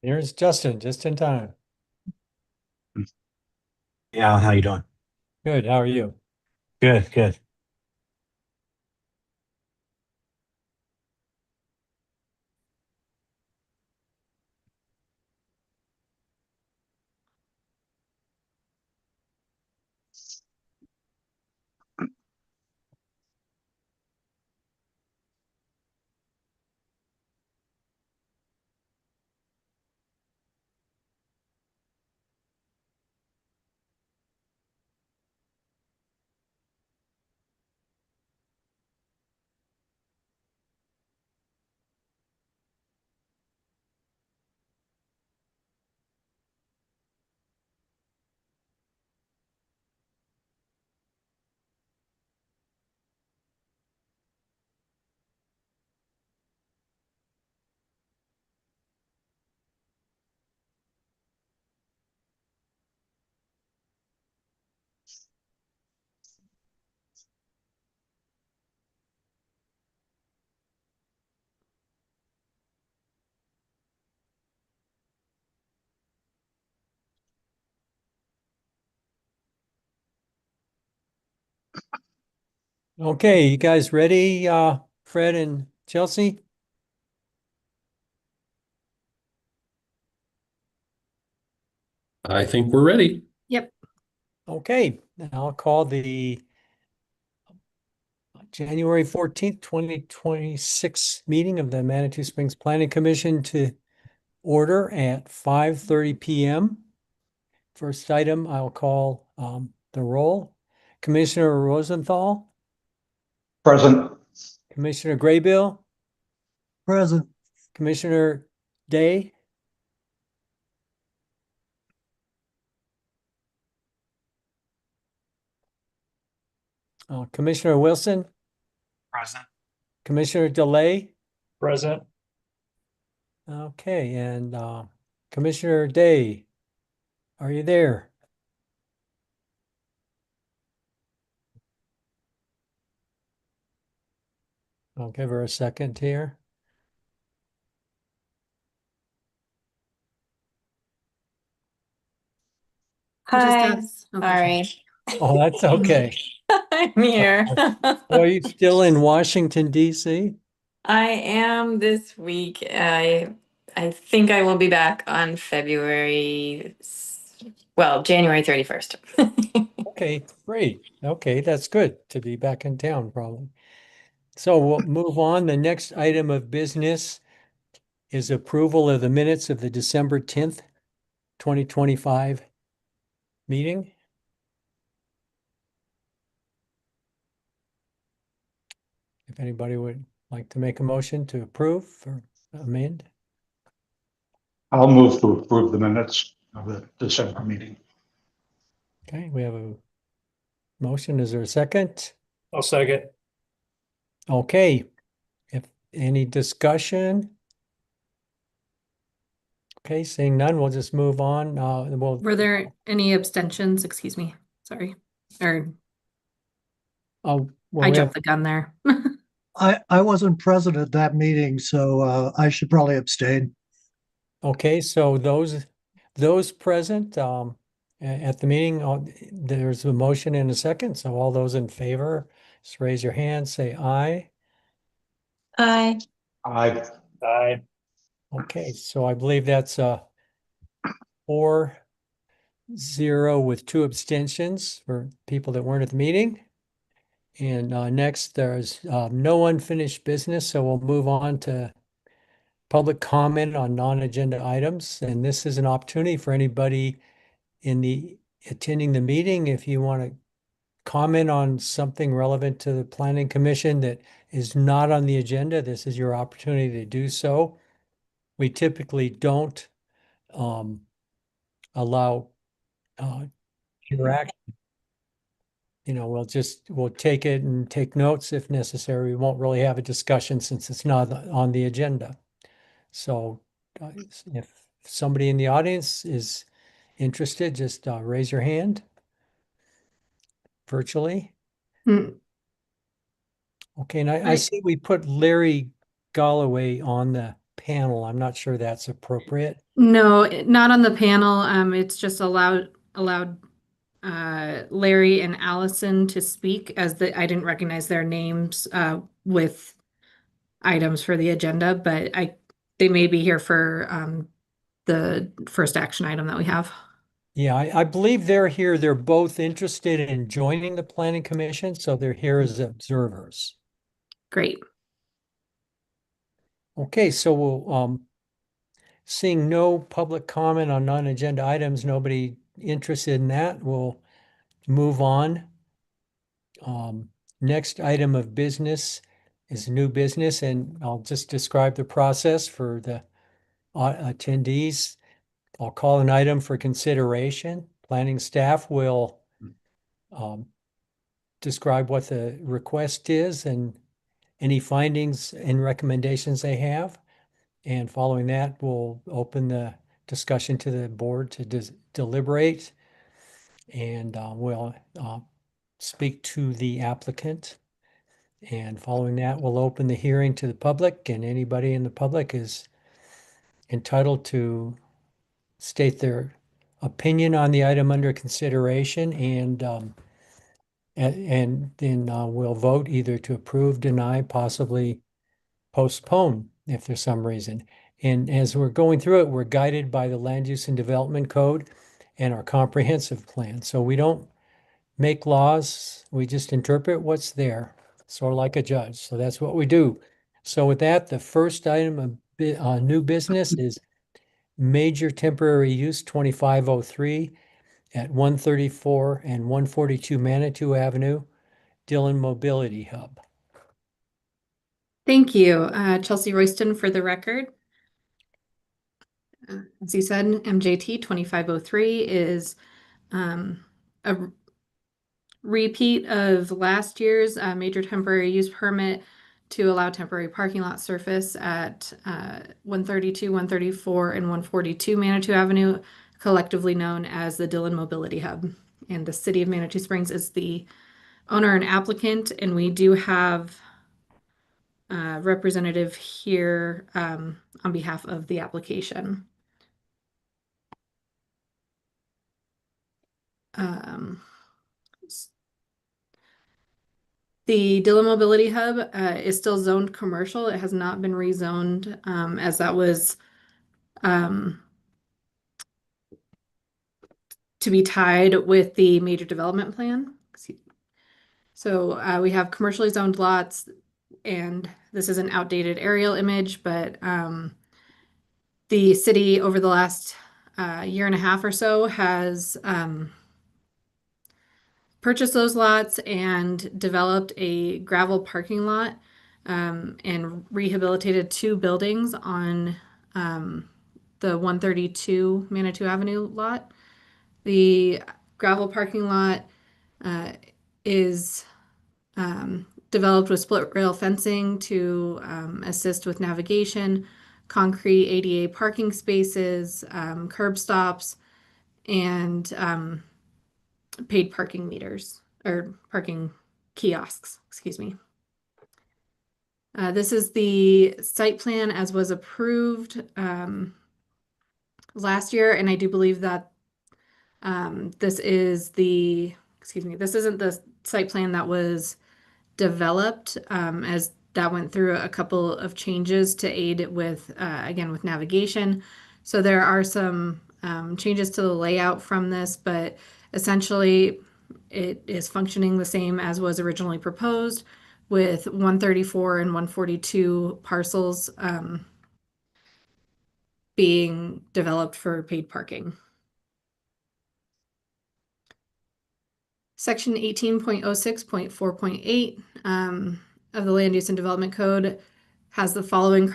Here's Justin, just in time. Yeah, how you doing? Good. How are you? Good, good. Okay, you guys ready, Fred and Chelsea? I think we're ready. Yep. Okay, now I'll call the January 14th, 2026 meeting of the Manitou Springs Planning Commission to order at 5:30 p.m. First item, I'll call the roll. Commissioner Rosenthal, Present. Commissioner Graybill, Present. Commissioner Day, Commissioner Wilson, Present. Commissioner DeLay. Present. Okay, and Commissioner Day, are you there? I'll give her a second here. Hi. Okay. Sorry. Oh, that's okay. I'm here. Are you still in Washington, D.C.? I am this week. I think I will be back on January 31st. Okay, great. Okay, that's good to be back in town probably. So we'll move on. The next item of business is approval of the minutes of the December 10th, 2025 meeting. If anybody would like to make a motion to approve or amend. I'll move to approve the minutes of the December meeting. Okay, we have a motion. Is there a second? I'll second. Okay, if any discussion? Okay, seeing none, we'll just move on. Were there any abstentions? Excuse me. Sorry. Or well, I we have, jumped the gun there. I wasn't present at that meeting, so I should probably abstain. okay, so those present at the meeting, there's a motion and a second. So all those in favor, just raise your hand, say aye. Hi. I, Aye. Okay, so I believe that's 4-0 with 2 abstentions for people that weren't at the meeting. And next, there's no unfinished business, so we'll move on to public comment on non-agenda items. And this is an opportunity for anybody in the attending the meeting, if you want to comment on something relevant to the Planning Commission that is not on the agenda, this is your opportunity to do so. We typically don't allow interaction. We'll take it and take notes if necessary. We won't really have a discussion since it's not on the agenda. So if somebody in the audience is interested, just raise your hand virtually. Hmm. Okay, and I Right. see we put Larry Galloway on the panel. I'm not sure that's appropriate. No, not on the panel. It's just allowed Larry and Allison to speak I didn't recognize their names with items for the agenda, but they may be here for the first action item that we have. Yeah, I believe they're here. They're both interested in joining the planning commission, so they're here as observers. Great. Okay, so seeing no public comment on non-agenda items, nobody interested in that, we'll move on. Next item of business is new business, and I'll just describe the process for the attendees. I'll call an item for consideration. Planning staff will describe what the request is and any findings and recommendations they have. And following that, we'll open the discussion to the board to deliberate. And we'll speak to the applicant. And following that, we'll open the hearing to the public, and anybody in the public is entitled to state their opinion on the item under consideration, and then we'll vote either to approve, deny, possibly postpone if there's some reason. And as we're going through it, we're guided by the Land Use and Development Code and our comprehensive plan. So we don't make laws, we just interpret what's there, sort of like a judge. So that's what we do. So with that, the first item of new business is major temporary use 2503 at 134 and 142 Manitou Avenue, Dillon Mobility Hub. Thank you. Chelsea Royston for the record. As you said, MJT 2503 is a repeat of last year's major temporary use permit to allow temporary parking lot surface at 132, 134, and 142 Manitou Avenue, collectively known as the Dillon Mobility Hub. And the City of Manitou Springs is the owner and applicant, and we do have a representative here on behalf of the application. The Dillon Mobility Hub is still zoned commercial. It has not been rezoned as that was to be tied with the major development plan. So we have commercially zoned lots, and this is an outdated aerial image, but the city over the last year and a half or so has purchased those lots and developed a gravel parking lot and rehabilitated two buildings on the 132 Manitou Avenue lot. The gravel parking lot is developed with split rail fencing to assist with navigation, concrete ADA parking spaces, curb stops, and paid parking meters or parking kiosks, excuse me. This is the site plan as was approved last year, and I do believe that this is this isn't the site plan that was developed as that went through a couple of changes to aid it with, again, with navigation. So there are some changes to the layout from this, but essentially it is functioning the same as was originally proposed, with 134 and 142 parcels being developed for paid parking. Section 18.06.4.8 of the Land Use and Development Code has the following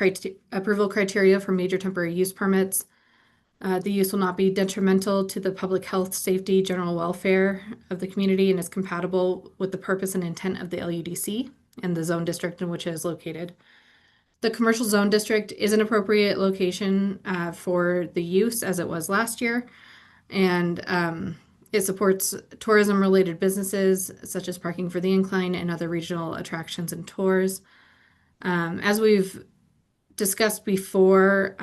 approval criteria for major temporary use permits. The use will not be detrimental to the public health, safety, general welfare of the community, and is compatible with the purpose and intent of the LUDC and the zone district in which it is located. The commercial zone district is an appropriate location for the use as it was last year, and it supports tourism-related businesses such as parking for the incline and other regional attractions and tours. As we've discussed before,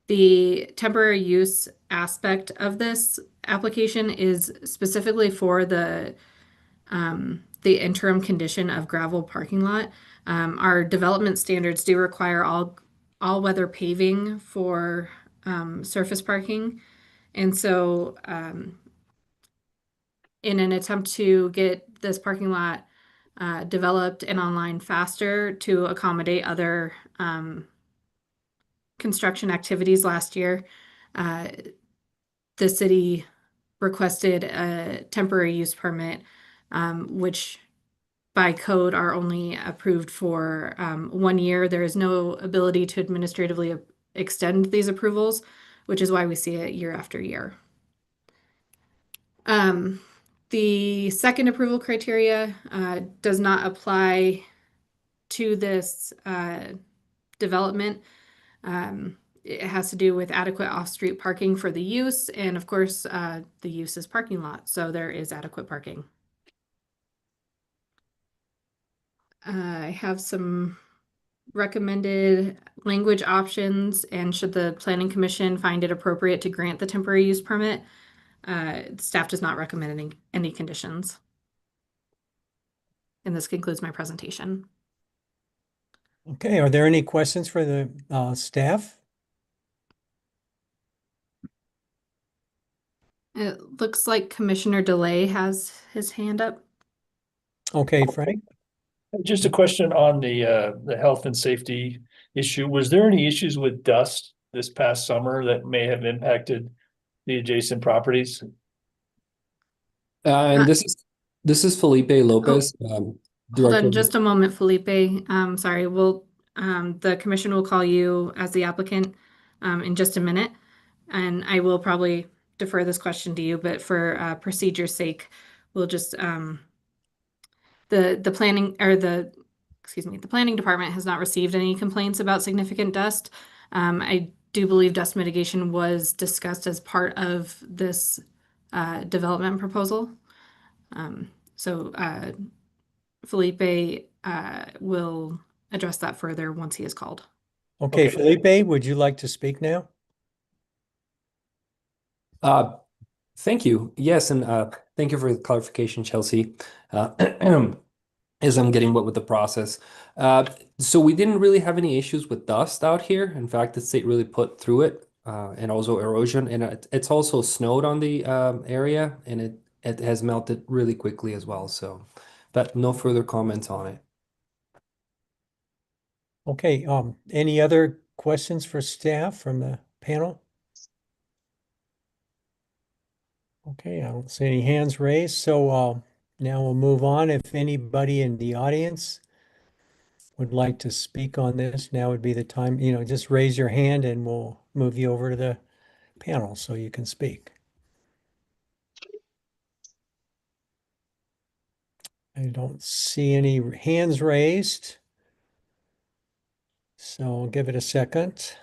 the temporary use aspect of this application is specifically for the interim condition of gravel parking lot. Our development standards do require all-weather paving for surface parking. And so, in an attempt to get this parking lot developed and online faster to accommodate other construction activities last year, the city requested a temporary use permit, which by code are only approved for 1 year. There is no ability to administratively extend these approvals, which is why we see it year after year. The second approval criteria does not apply to this development. It has to do with adequate off-street parking for the use, and of course, the use is parking lot, so there is adequate parking. I have some recommended language options, and should the Planning Commission find it appropriate to grant the temporary use permit, staff does not recommend any conditions. And this concludes my presentation. Okay, are there any questions for the staff? It looks like Commissioner DeLay has his hand up. Okay, Frank? Just a question on the health and safety issue. Was there any issues with dust this past summer that may have impacted the adjacent properties? And this is Felipe Lopez, Hold Director. on just a moment, Felipe. Sorry, the commission will call you as the applicant in just a minute. And I will probably defer this question to you, but for procedure's sake, we'll just, the planning department has not received any complaints about significant dust. I do believe dust mitigation was discussed as part of this development proposal. So Felipe will address that further once he is called. Okay, Okay. Felipe, would you like to speak now? Thank you. Yes, and thank you for the clarification, Chelsea. As I'm getting with the process. So we didn't really have any issues with dust out here. In fact, the state really put through it, and also erosion. And it's also snowed on the area, and it has melted really quickly as well. So, but no further comments on it. Okay, any other questions for staff from the panel? Okay, I don't see any hands raised, so now we'll move on. If anybody in the audience would like to speak on this, now would be the time, just raise your hand and we'll move you over to the panel so you can speak. I don't see any hands raised. So I'll give it a second.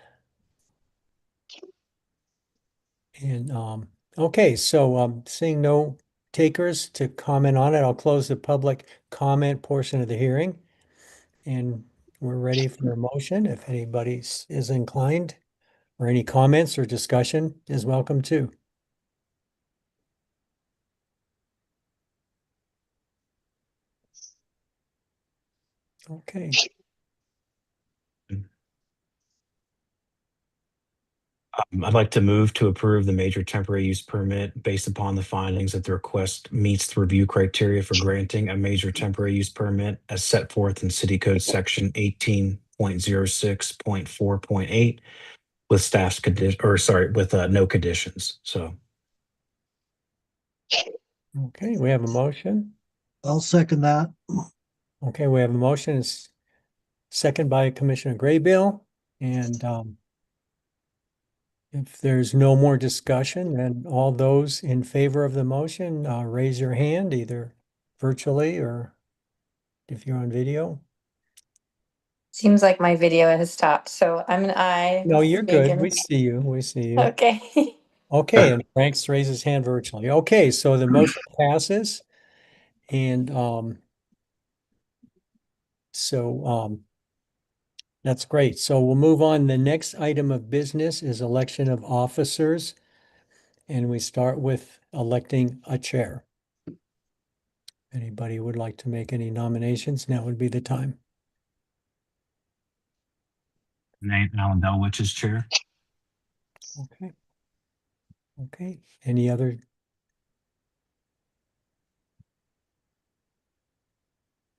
And okay, so seeing no takers to comment on it, I'll close the public comment portion of the hearing. And we're ready for a motion. If anybody is inclined, or any comments or discussion is welcome too. Okay. I'd like to move to approve the major temporary use permit based upon the findings that the request meets the review criteria for granting a major temporary use permit as set forth in City Code Section 18.06.4.8 with staff's with no conditions. So. Okay, we have a motion. I'll second that. Okay, we have a motion. It's second by Commissioner Graybill. And if there's no more discussion, then all those in favor of the motion, raise your hand either virtually or if you're on video. Seems like my video has stopped, so I'm an aye. No, you're good. Megan. We see you. We see you. Okay. Okay, and Frank's raised his hand virtually. Okay, so the motion passes. And so That's great. So we'll move on. The next item of business is election of officers. And we start with electing a chair. Anybody would like to make any nominations? Now would be the time. Name Alan Delwich as chair. Okay. Okay. Any other?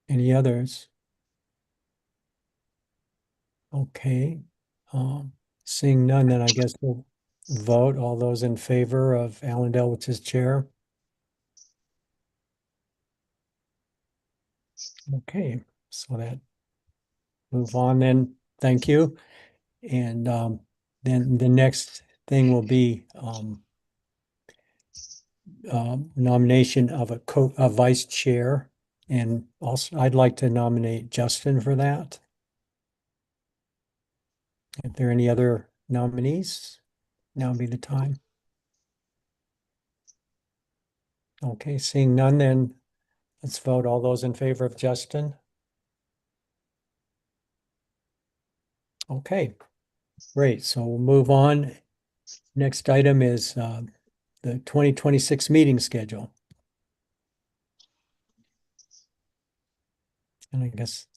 Any others? Okay. Seeing none, then I guess we'll vote. All those in favor of Alan Delwich as chair? Okay, so that move on then. Thank you. And then the next thing will be nomination of a vice chair. And also, I'd like to nominate Justin for that. If there are any other nominees, now would be the time. Okay, seeing none, then let's vote. All those in favor of Justin? Okay, great. So we'll move on. Next item is the 2026 meeting schedule. And I guess,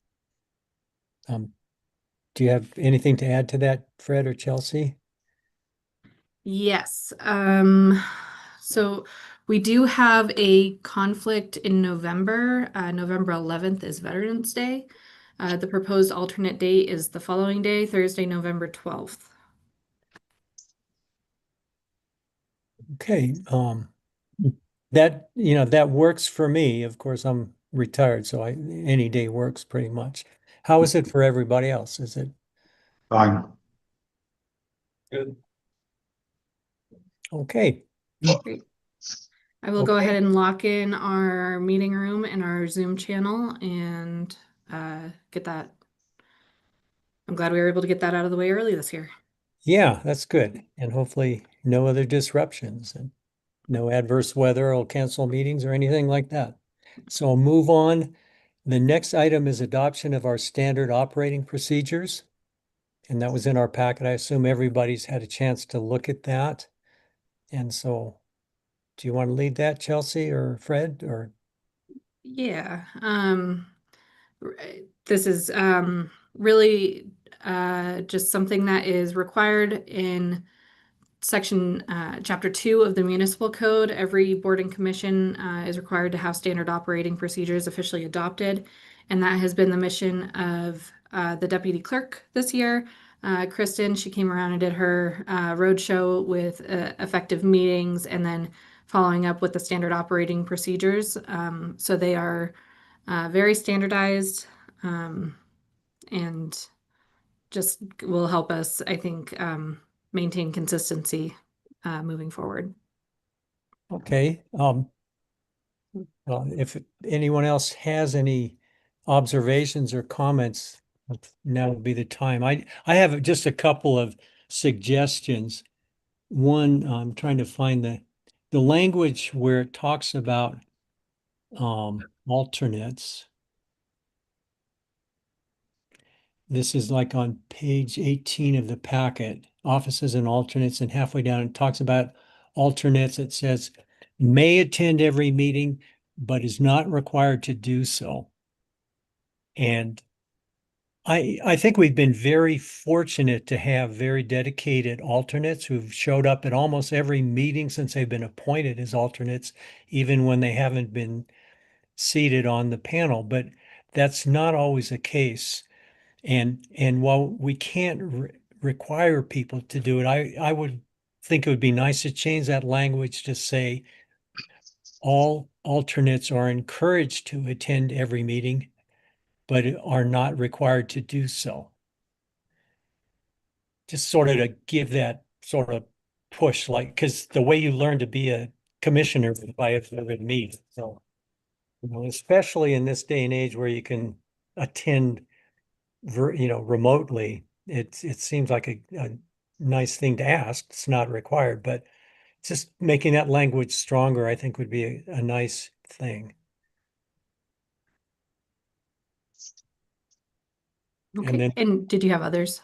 do you have anything to add to that, Fred or Chelsea? Yes. So we do have a conflict in November. November 11th is Veterans Day. The proposed alternate date is the following day, Thursday, November 12th. Okay, that, that works for me. Of course, I'm retired, so any day works pretty much. How is it for everybody else? Is it Fine. Good. okay? Great. I will go Okay. ahead and lock in our meeting room and our Zoom channel and get that. I'm glad we were able to get that out of the way early this year. Yeah, that's good. And hopefully no other disruptions and no adverse weather or cancel meetings or anything like that. So I'll move on. The next item is adoption of our standard operating procedures. And that was in our packet. I assume everybody's had a chance to look at that. And so do you want to lead that, Chelsea or Fred, or? Yeah. This is really just something that is required in section chapter 2 of the municipal code. Every board and commission is required to have standard operating procedures officially adopted, and that has been the mission of the deputy clerk this year. Kristen, she came around and did her roadshow with effective meetings and then following up with the standard operating procedures. So they are very standardized, and just will help us, I think, maintain consistency moving forward. Okay. Well, if anyone else has any observations or comments, now would be the time. I have just a couple of suggestions. One, I'm trying to find the language where it talks about alternates. This is like on page 18 of the packet, offices and alternates, and halfway down it talks about alternates. It says may attend every meeting, but is not required to do so. And I think we've been very fortunate to have very dedicated alternates who've showed up at almost every meeting since they've been appointed as alternates, even when they haven't been seated on the panel. But that's not always the case. And while we can't require people to do it, I would think it would be nice to change that language to say all alternates are encouraged to attend every meeting, but are not required to do so. Just sort of to give that sort of push, like, because the way you learn to be a commissioner is by a meet. So, especially in this day and age where you can attend remotely, it seems like a nice thing to ask. It's not required, but just making that language stronger, I think would be a nice thing. Okay, then, and did you have others?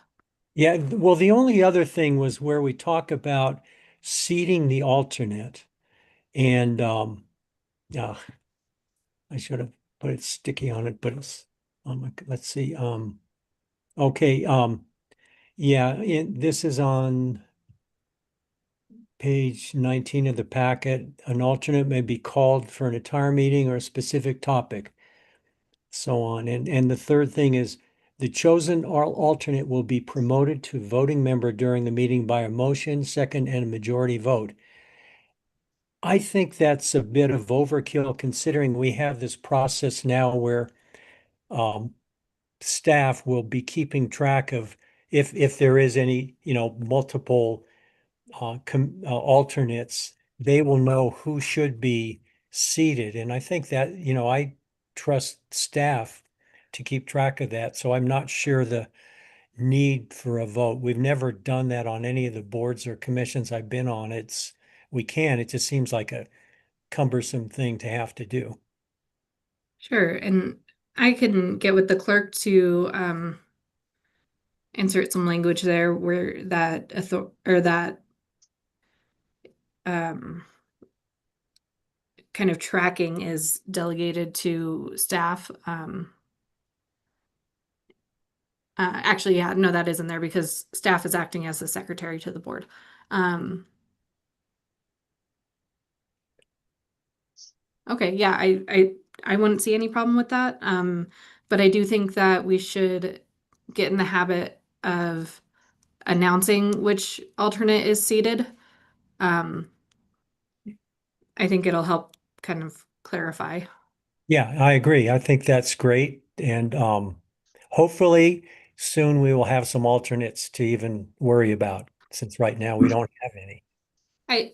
yeah, well, the only other thing was where we talk about seating the alternate. And yeah, I should have put it sticky on it, but it's let's see. Okay, yeah, this is on page 19 of the packet. An alternate may be called for an entire meeting or a specific topic, so on. And the third thing is the chosen alternate will be promoted to voting member during the meeting by a motion, second, and a majority vote. I think that's a bit of overkill considering we have this process now where um, staff will be keeping track of if there is any, multiple alternates, they will know who should be seated. And I think that, I trust staff to keep track of that. So I'm not sure the need for a vote. We've never done that on any of the boards or commissions I've been on. It just seems like a cumbersome thing to have to do. Sure, and I can get with the clerk to insert some language there where that um, kind of tracking is delegated to staff. Actually, yeah, no, that isn't there because staff is acting as the secretary to the board. Okay, yeah, I wouldn't see any problem with that. But I do think that we should get in the habit of announcing which alternate is seated. Um, I think it'll help kind of clarify. Yeah, I agree. I think that's great. And hopefully soon we will have some alternates to even worry about, since right now we don't have any. I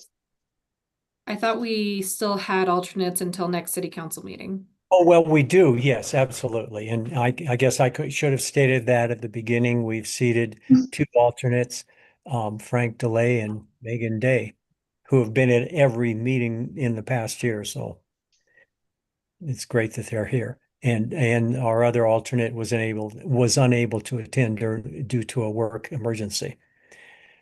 I thought we still had alternates until next city council meeting. Oh, well, we do. Yes, absolutely. And I guess should have stated that at the beginning. We've seated two alternates, Frank DeLay and Megan Day, who have been at every meeting in the past year. So it's great that they're here. And our other alternate was unable to attend due to a work emergency.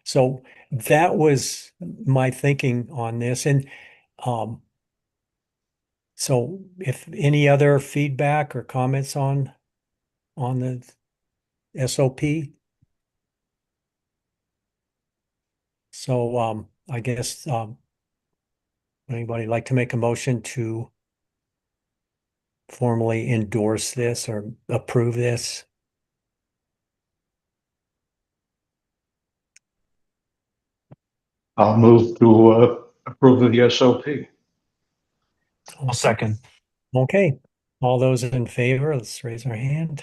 So that was my thinking on this. And so if any other feedback or comments on the SOP. So I guess would anybody like to make a motion to formally endorse this or approve this? I'll move to approve of the SOP. I'll second. Okay. All those in favor, let's raise our hand.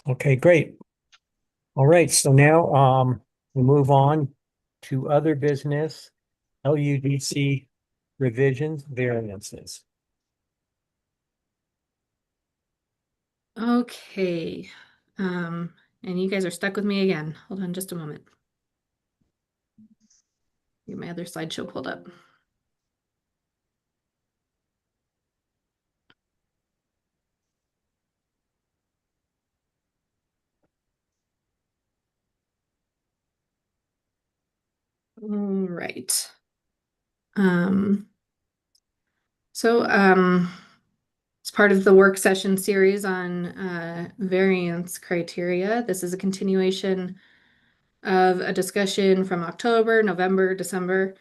Okay, great. All right, so now we move on to other business, LUDC revisions, variances. Okay. And you guys are stuck with me again. Hold on just a moment. Get my other slideshow pulled up. All right. Um, so it's part of the work session series on variance criteria. This is a continuation of a discussion from October, November, December,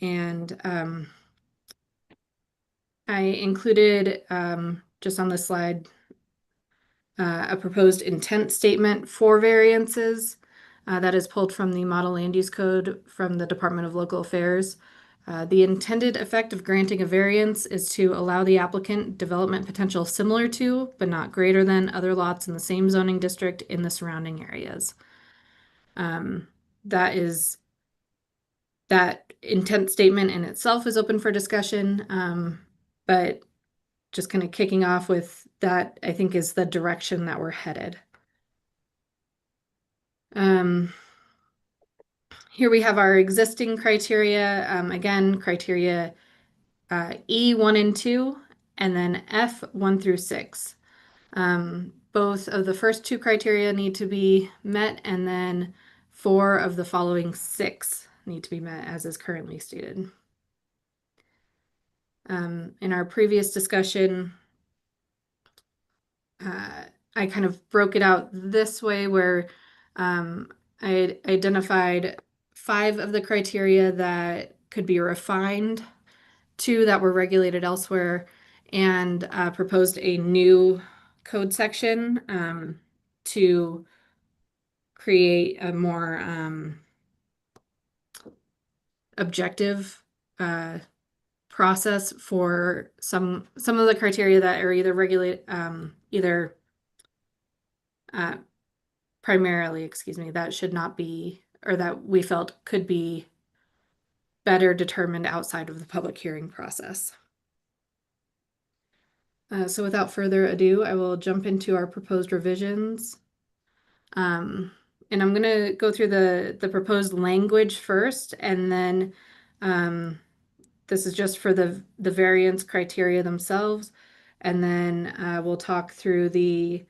and I included just on the slide a proposed intent statement for variances that is pulled from the Model Land Use Code from the Department of Local Affairs. The intended effect of granting a variance is to allow the applicant development potential similar to, but not greater than, other lots in the same zoning district in the surrounding areas. That intent statement in itself is open for discussion, but just kind of kicking off with that, I think is the direction that we're headed. Here we have our existing criteria. Again, criteria E 1 and 2, and then F 1 through 6. both of the first two criteria need to be met, and then 4 of the following 6 need to be met as is currently stated. In our previous discussion, I kind of broke it out this way where I identified 5 of the criteria that could be refined, 2 that were regulated elsewhere, and proposed a new code section to create a more objective process for some of the criteria that are either regulate either primarily, excuse me, that should not be, or that we felt could be better determined outside of the public hearing process. So without further ado, I will jump into our proposed revisions. And I'm going to go through the proposed language first, and then this is just for the variance criteria themselves. And then we'll talk through the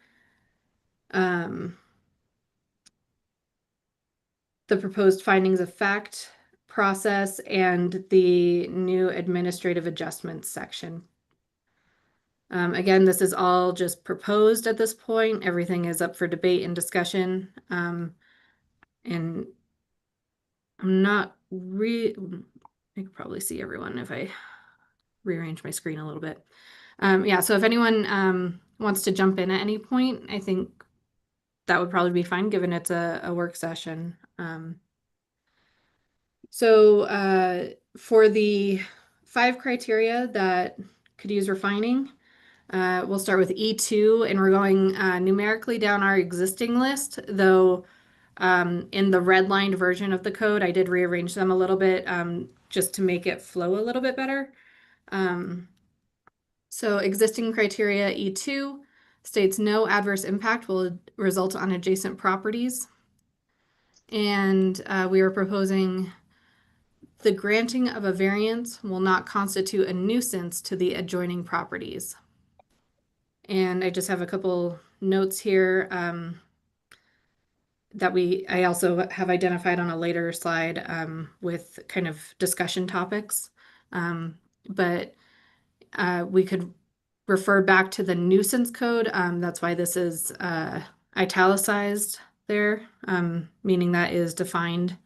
proposed findings of fact process and the new administrative adjustments section. Again, this is all just proposed at this point. Everything is up for debate and discussion. And I'm not I could probably see everyone if I rearrange my screen a little bit. Yeah, so if anyone wants to jump in at any point, I think that would probably be fine given it's a work session. So for the 5 criteria that could use refining, we'll start with E2, and we're going numerically down our existing list, though in the redlined version of the code, I did rearrange them a little bit just to make it flow a little bit better. So existing criteria E2 states no adverse impact will result on adjacent properties. And we are proposing the granting of a variance will not constitute a nuisance to the adjoining properties. And I just have a couple notes here that I also have identified on a later slide with kind of discussion topics. But we could refer back to the nuisance code. That's why this is italicized there, meaning that is defined.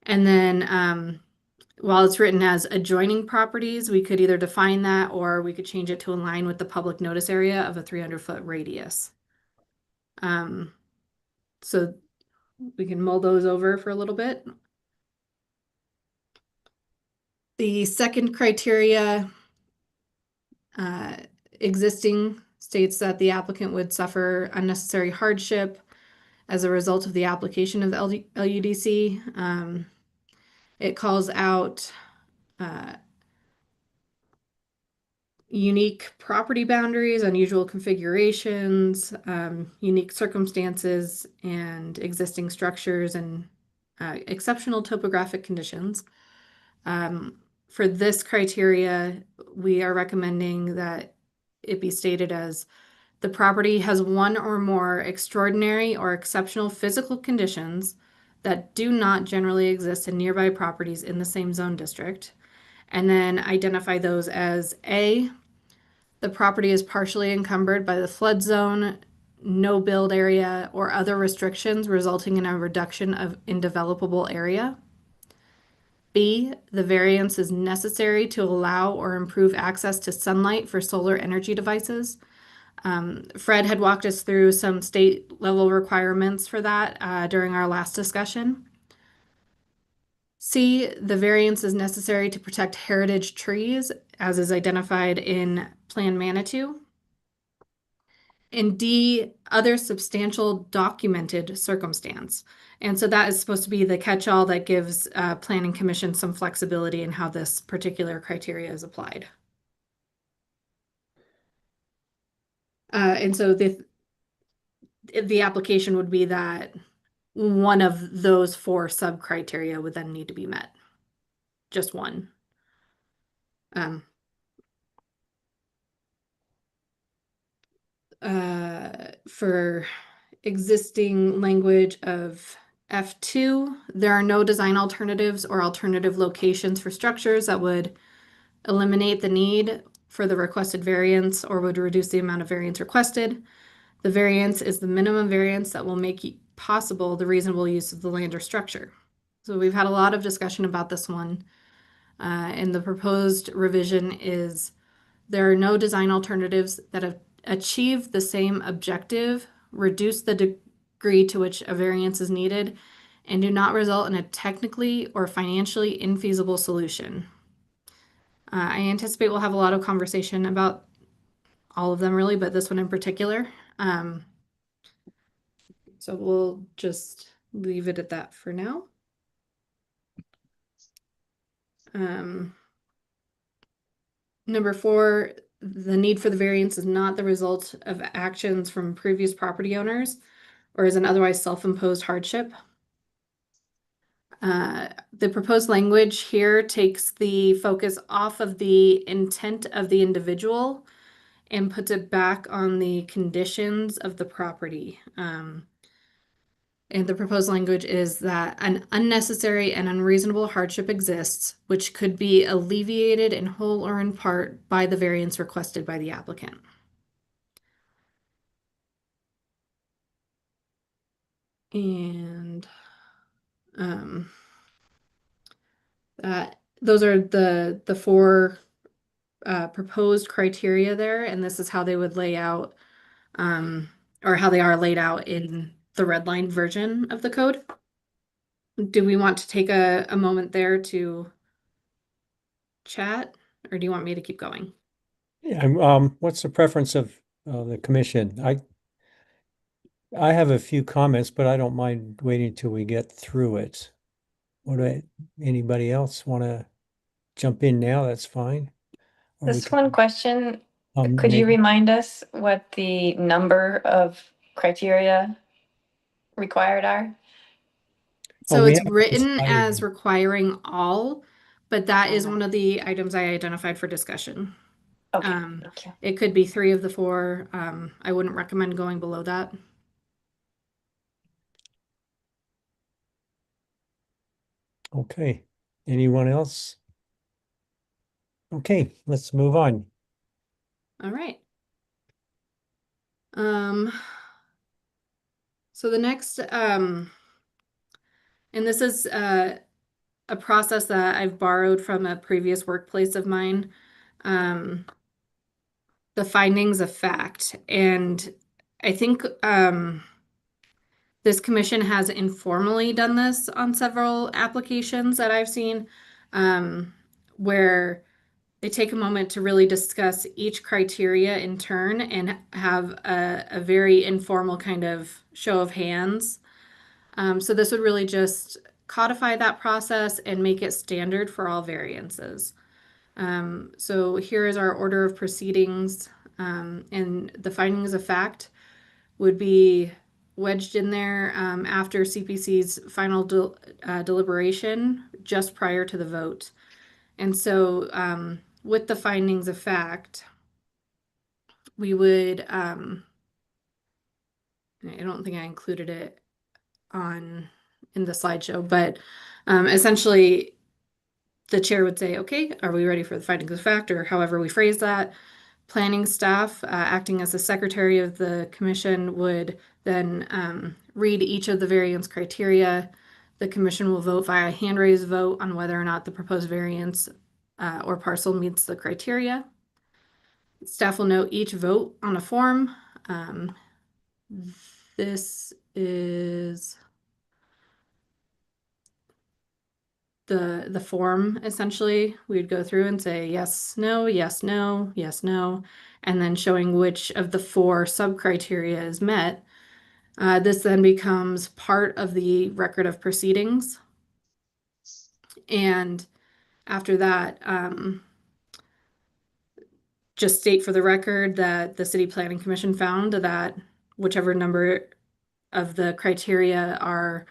And then while it's written as adjoining properties, we could either define that or we could change it to align with the public notice area of a 300-foot radius. So we can mull those over for a little bit. The second criteria existing states that the applicant would suffer unnecessary hardship as a result of the application of the LUDC. It calls out unique property boundaries, unusual configurations, unique circumstances, and existing structures and exceptional topographic conditions. For this criteria, we are recommending that it be stated as the property has one or more extraordinary or exceptional physical conditions that do not generally exist in nearby properties in the same zone district. And then identify those as A, the property is partially encumbered by the flood zone, no build area, or other restrictions resulting in a reduction in developable area. B, the variance is necessary to allow or improve access to sunlight for solar energy devices. Fred had walked us through some state level requirements for that during our last discussion. C, the variance is necessary to protect heritage trees, as is identified in Plan Manitou. And D, other substantial documented circumstance. And so that is supposed to be the catch-all that gives Planning Commission some flexibility in how this particular criteria is applied. And so the application would be that one of those 4 sub-criteria would then need to be met. Just one. for existing language of F2, there are no design alternatives or alternative locations for structures that would eliminate the need for the requested variance or would reduce the amount of variance requested. The variance is the minimum variance that will make possible the reasonable use of the land or structure. So we've had a lot of discussion about this one. And the proposed revision is there are no design alternatives that have achieved the same objective, reduce the degree to which a variance is needed, and do not result in a technically or financially infeasible solution. I anticipate we'll have a lot of conversation about all of them really, but this one in particular. So we'll just leave it at that for now. Number 4, the need for the variance is not the result of actions from previous property owners or is an otherwise self-imposed hardship. The proposed language here takes the focus off of the intent of the individual and puts it back on the conditions of the property. And the proposed language is that an unnecessary and unreasonable hardship exists, which could be alleviated in whole or in part by the variance requested by the applicant. And those are the 4 proposed criteria there, and this is how they would lay out, or how they are laid out in the red line version of the code. Do we want to take a moment there to chat, or do you want me to keep going? Yeah, what's the preference of the commission? I have a few comments, but I don't mind waiting till we get through it. Anybody else want to jump in now? That's fine. Or we Just can- one question. Could you Maybe- remind us what the number of criteria required are? So we it's haven't written decided as yet. requiring all, but that is Uh-huh. one of the items I identified for discussion. Okay, Um, thank you. It could be 3 of the 4. I wouldn't recommend going below that. Okay, anyone else? Okay, let's move on. All right. So the next, and this is a process that I've borrowed from a previous workplace of mine, the findings of fact. And I think this commission has informally done this on several applications that I've seen, where they take a moment to really discuss each criteria in turn and have a very informal kind of show of hands. So this would really just codify that process and make it standard for all variances. So here is our order of proceedings, and the findings of fact would be wedged in there after CPC's final deliberation just prior to the vote. And so with the findings of fact, we would, I don't think I included it in the slideshow, but essentially the chair would say, okay, are we ready for the findings of fact, or however we phrase that? Planning staff, acting as the secretary of the commission, would then read each of the variance criteria. The commission will vote via hand raised vote on whether or not the proposed variance or parcel meets the criteria. Staff will note each vote on a form. This is the form. Essentially, we would go through and say yes, no, yes, no, yes, no, and then showing which of the 4 sub-criteria is met. This then becomes part of the record of proceedings. And after that, just state for the record that the City Planning Commission found that whichever number of the criteria are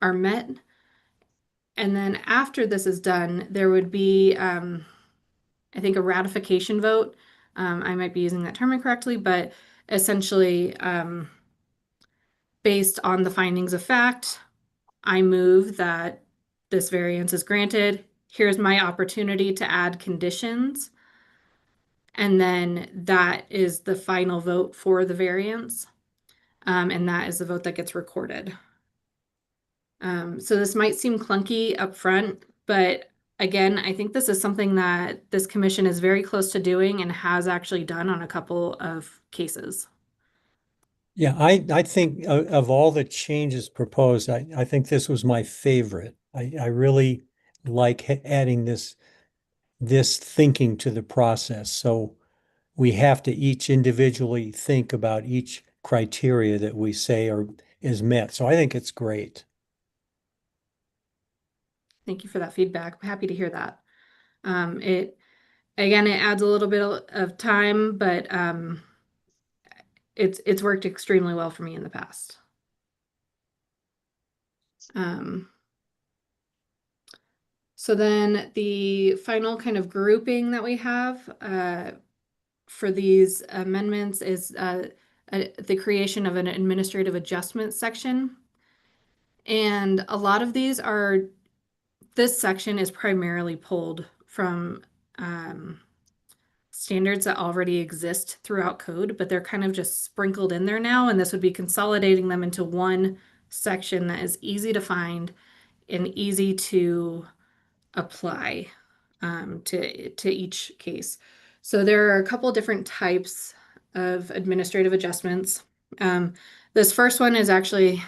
met. And then after this is done, there would be, I think, a ratification vote I might be using that term incorrectly, but essentially, based on the findings of fact, I move that this variance is granted. Here's my opportunity to add conditions. And then that is the final vote for the variance. And that is the vote that gets recorded. So this might seem clunky up front, but again, I think this is something that this commission is very close to doing and has actually done on a couple of cases. Yeah, I think of all the changes proposed, I think this was my favorite. I really like adding this thinking to the process. So we have to each individually think about each criteria that we say is met. So I think it's great. Thank you for that feedback. I'm happy to hear that. It again, it adds a little bit of time, but it's worked extremely well for me in the past. So then the final kind of grouping that we have for these amendments is the creation of an administrative adjustment section. And a lot of these this section is primarily pulled from standards that already exist throughout code, but they're kind of just sprinkled in there now. And this would be consolidating them into one section that is easy to find and easy to apply to each case. So there are a couple different types of administrative adjustments. This first one is actually,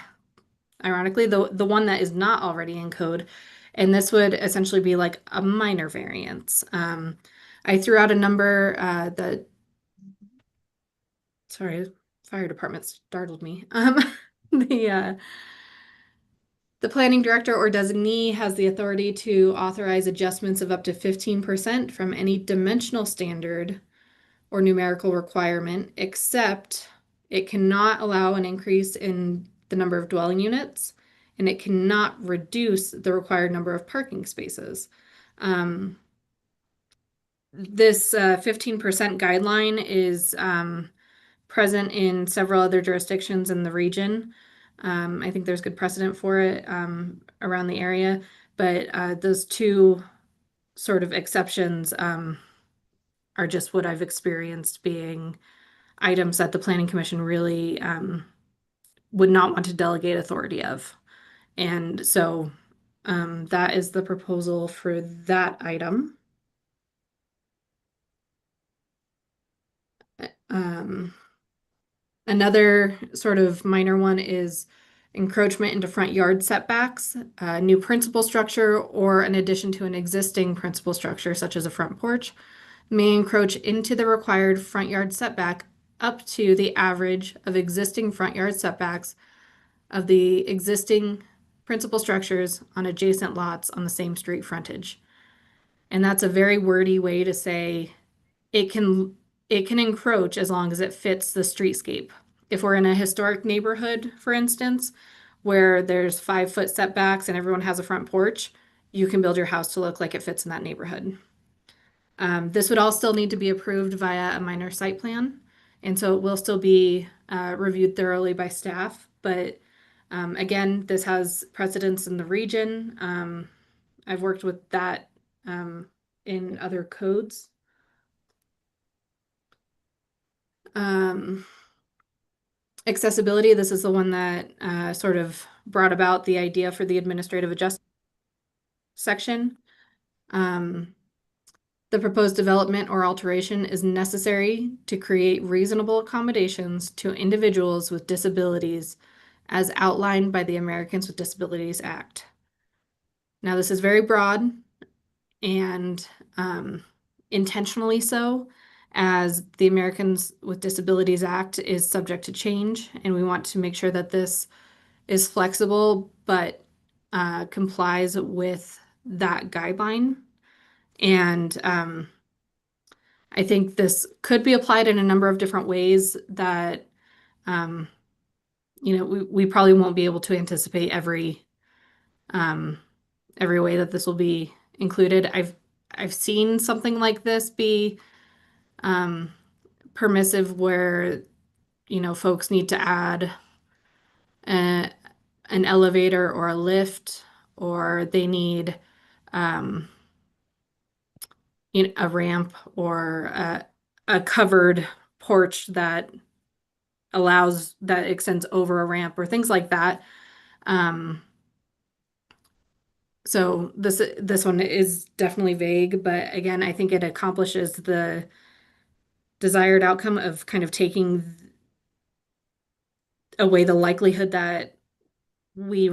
ironically, the one that is not already in code, and this would essentially be like a minor variance. I threw out a number sorry, fire department startled me. The planning director or designee has the authority to authorize adjustments of up to 15% from any dimensional standard or numerical requirement, except it cannot allow an increase in the number of dwelling units, and it cannot reduce the required number of parking spaces. This 15% guideline is present in several other jurisdictions in the region. I think there's good precedent for it around the area, but those two sort of exceptions are just what I've experienced being items that the Planning Commission really would not want to delegate authority of. And so that is the proposal for that item. Another sort of minor one is encroachment into front yard setbacks, a new principal structure, or an addition to an existing principal structure, such as a front porch, may encroach into the required front yard setback up to the average of existing front yard setbacks of the existing principal structures on adjacent lots on the same street frontage. And that's a very wordy way to say it can encroach as long as it fits the streetscape. If we're in a historic neighborhood, for instance, where there's 5-foot setbacks and everyone has a front porch, you can build your house to look like it fits in that neighborhood. This would all still need to be approved via a minor site plan, and so it will still be reviewed thoroughly by staff. But again, this has precedence in the region. I've worked with that in other codes. Accessibility, this is the one that sort of brought about the idea for the administrative adjustment section. The proposed development or alteration is necessary to create reasonable accommodations to individuals with disabilities as outlined by the Americans with Disabilities Act. Now, this is very broad and intentionally so, as the Americans with Disabilities Act is subject to change, and we want to make sure that this is flexible but complies with that guideline. And I think this could be applied in a number of different ways that, we probably won't be able to anticipate every way that this will be included. I've seen something like this be permissive where, folks need to add a, an elevator or a lift, or they need um, a ramp or a covered porch that extends over a ramp or things like that. So this one is definitely vague, but again, I think it accomplishes the desired outcome of kind of taking away the likelihood that we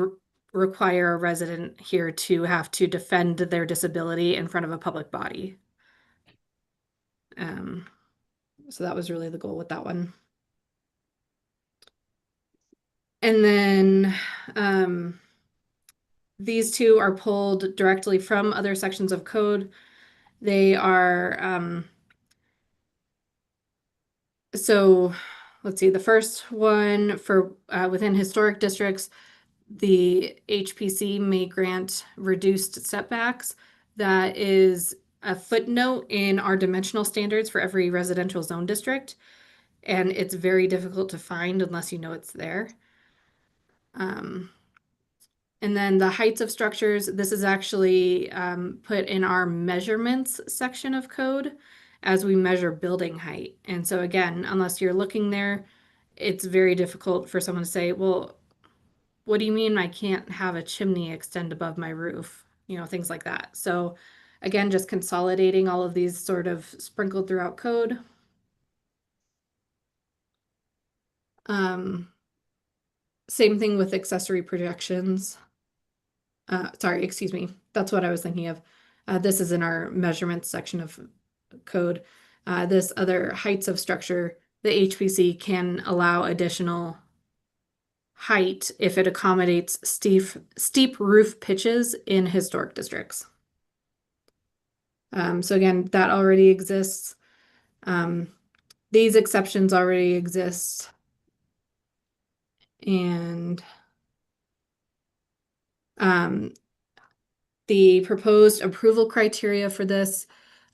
require a resident here to have to defend their disability in front of a public body. So that was really the goal with that one. And then these two are pulled directly from other sections of code. They are, so let's see, the first one for within historic districts, the HPC may grant reduced setbacks. That is a footnote in our dimensional standards for every residential zone district. And it's very difficult to find unless you know it's there. And then the heights of structures, this is actually put in our measurements section of code as we measure building height. And so again, unless you're looking there, it's very difficult for someone to say, well, what do you mean I can't have a chimney extend above my roof? Things like that. So again, just consolidating all of these sort of sprinkled throughout code. Same thing with accessory projections. Sorry, excuse me. That's what I was thinking of. This is in our measurements section of code. This other heights of structure, the HPC can allow additional height if it accommodates steep roof pitches in historic districts. So again, that already exists. These exceptions already exist. And the proposed approval criteria for this,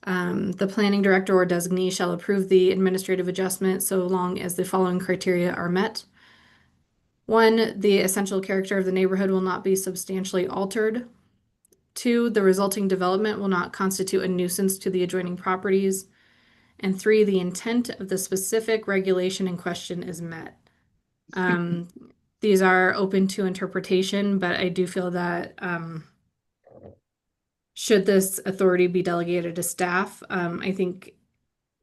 the planning director or designee shall approve the administrative adjustment so long as the following criteria are met. 1, the essential character of the neighborhood will not be substantially altered. 2, the resulting development will not constitute a nuisance to the adjoining properties. And 3, the intent of the specific regulation in question is met. These are open to interpretation, but I do feel that should this authority be delegated to staff, I think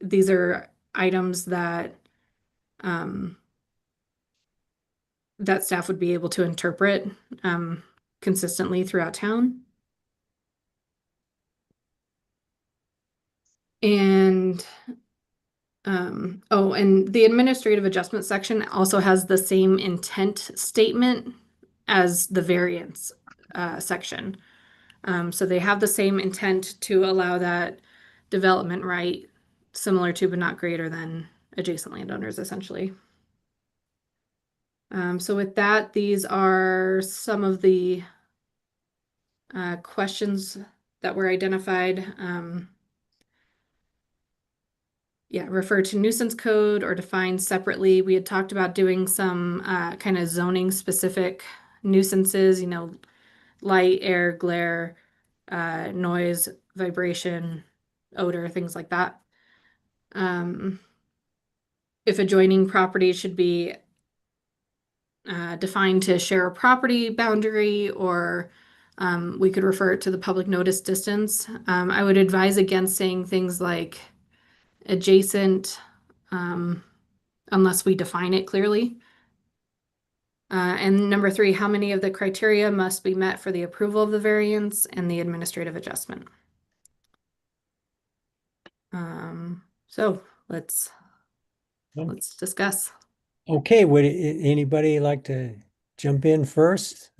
these are items that that staff would be able to interpret consistently throughout town. And and the administrative adjustment section also has the same intent statement as the variance section. So they have the same intent to allow that development right, similar to but not greater than adjacent landowners, essentially. So with that, these are some of the questions that were identified. Refer to nuisance code or define separately. We had talked about doing some kind of zoning specific nuisances, light, air, glare, noise, vibration, odor, things like that. If adjoining property should be defined to share a property boundary, or we could refer it to the public notice distance. I would advise against saying things like adjacent, unless we define it clearly. And number 3, how many of the criteria must be met for the approval of the variance and the administrative adjustment? So let's discuss. Okay, would anybody like to jump in first?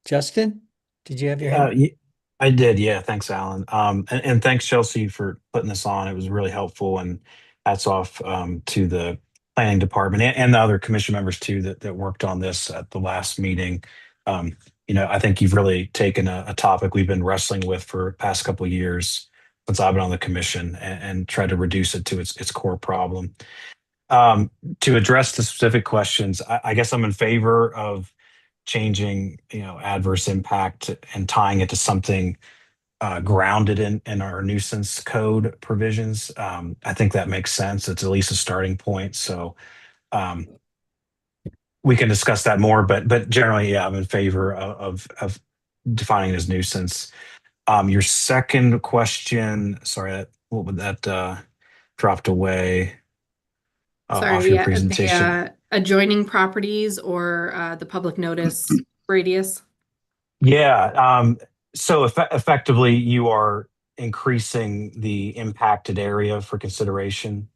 Justin, did you have your hand? I did. Yeah. Thanks, Alan. And thanks, Chelsea, for putting this on. It was really helpful, and hats off to the planning department and the other commission members too that worked on this at the last meeting. I think you've really taken a topic we've been wrestling with for the past couple of years since I've been on the commission and try to reduce it to its core problem. To address the specific questions, I guess I'm in favor of changing, adverse impact and tying it to something grounded in our nuisance code provisions. I think that makes sense. It's at least a starting point. So we can discuss that more, but generally, yeah, I'm in favor of defining it as nuisance. Your second question, sorry, what would that dropped away off Sorry, your yeah, presentation? the adjoining properties or the public notice radius. Yeah. So effectively, you are increasing the impacted area for consideration,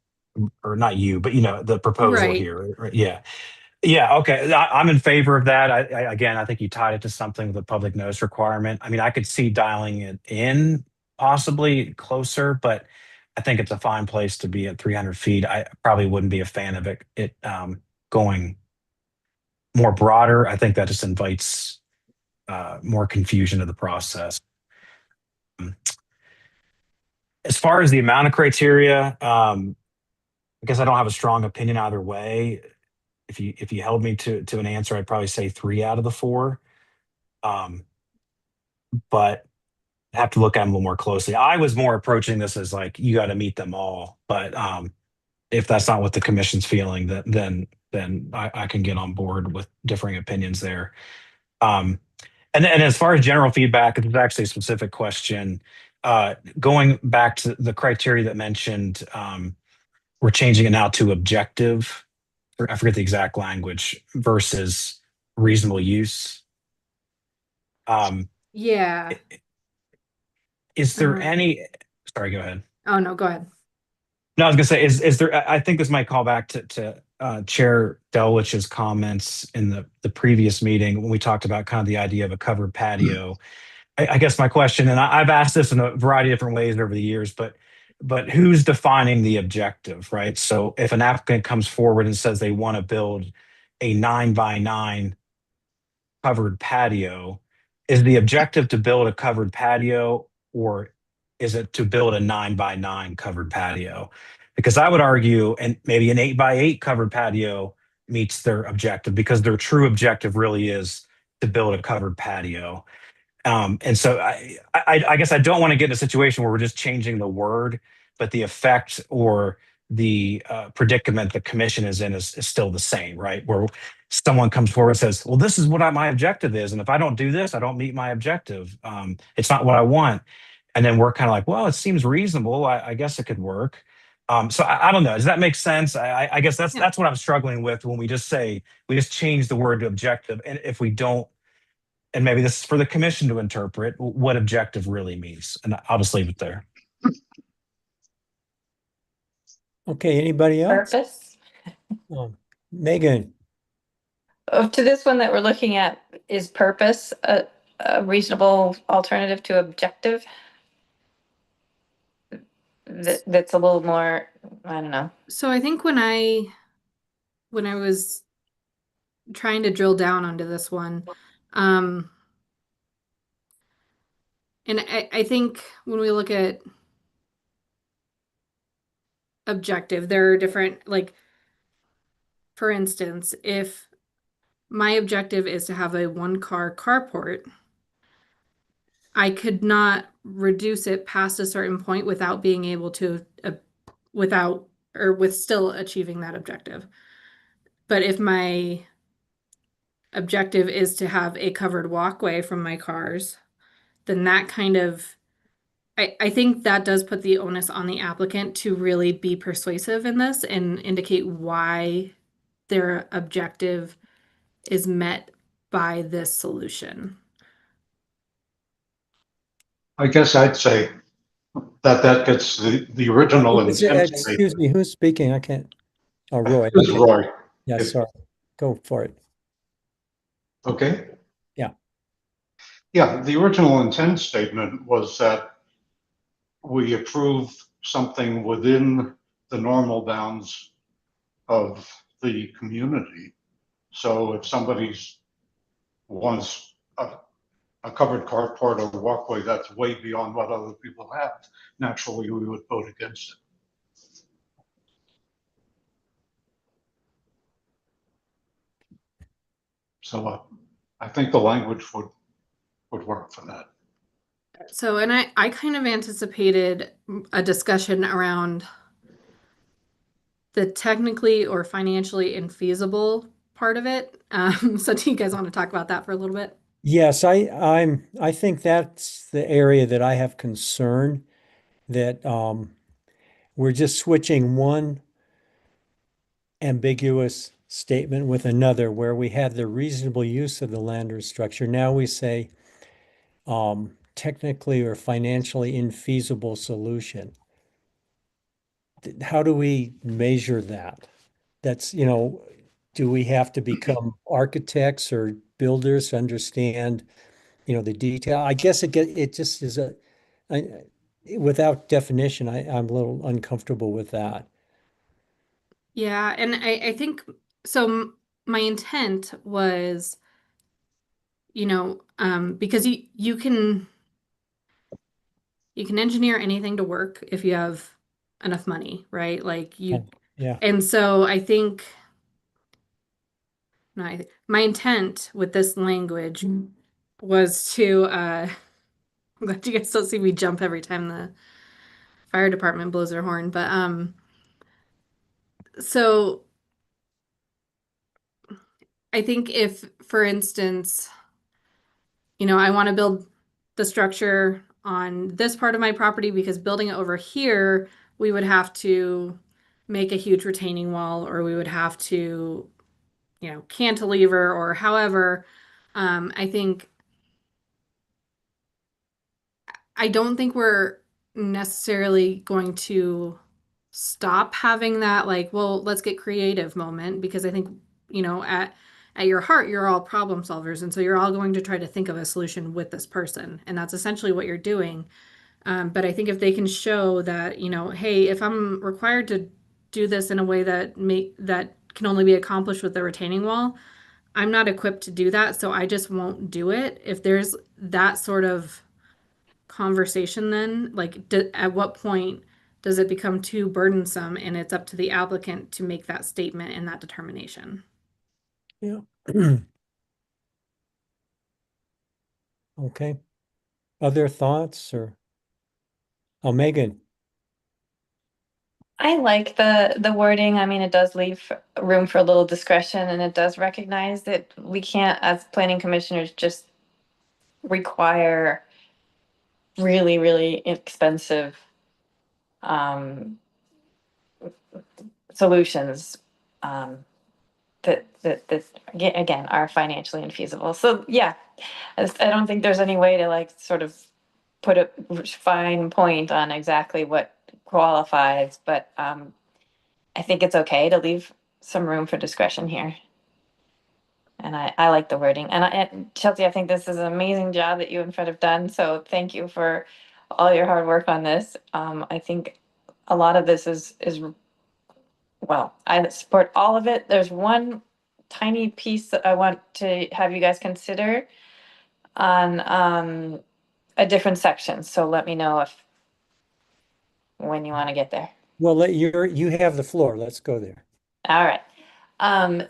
or not you, but the proposal Right. here. Right? Yeah. Yeah. Okay. I'm in favor of that. Again, I think you tied it to something with a public notice requirement. I mean, I could see dialing it in possibly closer, but I think it's a fine place to be at 300 feet. I probably wouldn't be a fan of it going more broader. I think that just invites more confusion of the process. As far as the amount of criteria, I guess I don't have a strong opinion either way. If you held me to an answer, I'd probably say 3 out of the 4. But I have to look at them a little more closely. I was more approaching this as like you got to meet them all. But if that's not what the commission's feeling, then I can get on board with differing opinions there. And as far as general feedback, it's actually a specific question. Going back to the criteria that mentioned, we're changing it now to objective, or I forget the exact language, versus reasonable use. Yeah. Is there any, sorry, go ahead. Oh, no, go ahead. No, I was gonna say, is there, I think this might call back to Chair Delwich's comments in the previous meeting when we talked about kind of the idea of a covered patio. I guess my question, and I've asked this in a variety of different ways over the years, but who's defining the objective, right? So if an applicant comes forward and says they want to build a 9x9 covered patio, is the objective to build a covered patio, or is it to build a 9x9 covered patio? Because I would argue, and maybe an 8x8 covered patio meets their objective, because their true objective really is to build a covered patio. And so I guess I don't want to get in a situation where we're just changing the word, but the effect or the predicament the commission is in is still the same, right? Where someone comes forward and says, well, this is what my objective is. And if I don't do this, I don't meet my objective. It's not what I want. And then we're kind of like, well, it seems reasonable. I guess it could work. So I don't know. Does that make sense? I guess that's what I'm struggling with when we just change the word to objective. And if we don't, and maybe this is for the commission to interpret what objective really means. And I'll just leave it there. Okay, anybody else? Purpose. Megan, To this one that we're looking at, is purpose a reasonable alternative to objective? That's a little more, I don't know. So I think when I was trying to drill down onto this one, and I think when we look at objective, there are different, like, for instance, if my objective is to have a 1-car carport, I could not reduce it past a certain point without being able to, with still achieving that objective. But if my objective is to have a covered walkway from my cars, then that kind of, I think that does put the onus on the applicant to really be persuasive in this and indicate why their objective is met by this solution. I guess I'd say that gets the original intent. excuse me, who's speaking? I can't. Oh, Roy. This is Okay. Roy. Yeah, If- sorry. Go for it. Okay? Yeah. Yeah, the original intent statement was that we approve something within the normal bounds of the community. So if somebody's wants a covered carport or walkway that's way beyond what other people have, naturally we would vote against it. So I think the language would work for that. So, and I kind of anticipated a discussion around the technically or financially infeasible part of it. So do you guys want to talk about that for a little bit? Yes, I think that's the area that I have concern that we're just switching one ambiguous statement with another where we had the reasonable use of the land or structure. Now we say technically or financially infeasible solution. How do we measure that? That's, do we have to become architects or builders to understand, the detail? I guess it just is I, without definition, I'm a little uncomfortable with that. Yeah, and I think so. My intent was, because you can engineer anything to work if you have enough money, right? Like you, Yeah. and so I think my intent with this language was to I'm glad you guys don't see me jump every time the fire department blows their horn, but so I think if, for instance, I want to build the structure on this part of my property because building it over here, we would have to make a huge retaining wall or we would have to, cantilever or however. I don't think we're necessarily going to stop having that, like, well, let's get creative moment, because I think, at your heart, you're all problem solvers. And so you're all going to try to think of a solution with this person. And that's essentially what you're doing. But I think if they can show that, hey, if I'm required to do this in a way that can only be accomplished with the retaining wall, I'm not equipped to do that. So I just won't do it. If there's that sort of conversation, then like at what point does it become too burdensome and it's up to the applicant to make that statement and that determination? Yeah. Okay. Other thoughts or? Oh, Megan. I like the wording. I mean, it does leave room for a little discretion, and it does recognize that we can't, as planning commissioners, just require really, really expensive um, solutions that again are financially infeasible. So yeah, I don't think there's any way to like sort of put a fine point on exactly what qualifies, but I think it's okay to leave some room for discretion here. And I like the wording. And Chelsea, I think this is an amazing job that you and Fred have done. So thank you for all your hard work on this. I think a lot of this is well, I support all of it. There's one tiny piece that I want to have you guys consider on a different section. So let me know when you want to get there. Well, you have the floor. Let's go there. All right.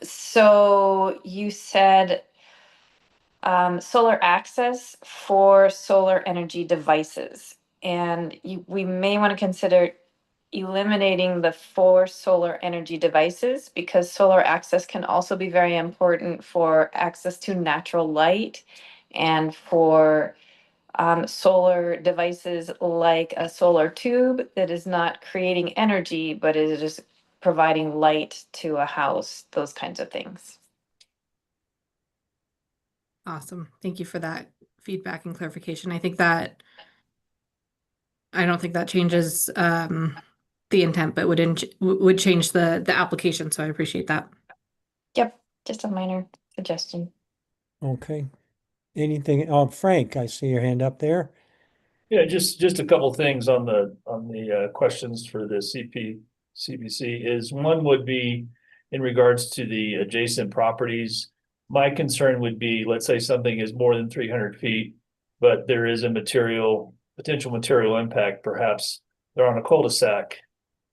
So you said solar access for solar energy devices. And we may want to consider eliminating the for solar energy devices because solar access can also be very important for access to natural light and for solar devices like a solar tube that is not creating energy, but is just providing light to a house, those kinds of things. Awesome. Thank you for that feedback and clarification. I don't think that changes the intent, but would change the application. So I appreciate that. Yep, just a minor suggestion. Okay. Anything? Frank, I see your hand up there. Yeah, just a couple things on the questions for the CPC is one would be in regards to the adjacent properties. my concern would be, let's say something is more than 300 feet, but there is a potential material impact, perhaps they're on a cul-de-sac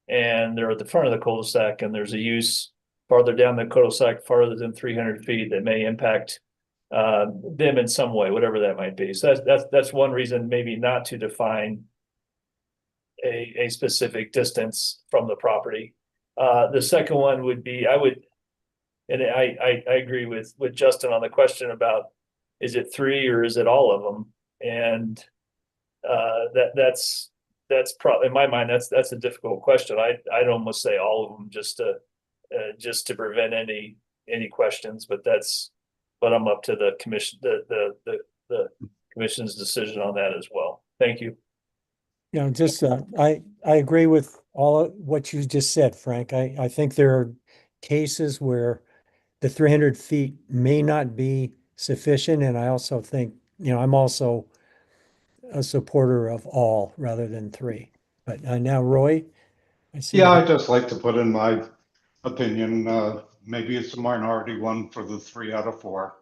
and they're at the front of the cul-de-sac and there's a use farther down the cul-de-sac, farther than 300 feet that may impact them in some way, whatever that might be. So that's one reason maybe not to define a specific distance from the property. The second one would be, and I agree with Justin on the question about, is it three or is it all of them? And that's probably, in my mind, that's a difficult question. I'd almost say all of them just to prevent any questions, but I'm up to the commission, the commission's decision on that as well. Thank you. You know, just, I agree with all of what you just said, Frank. I think there are cases where the 300 feet may not be sufficient, and I also think, you know, I'm also a supporter of all rather than three. But now, Roy, I see. Yeah, I'd just like to put in my opinion, maybe it's a minority one for the 3 out of 4.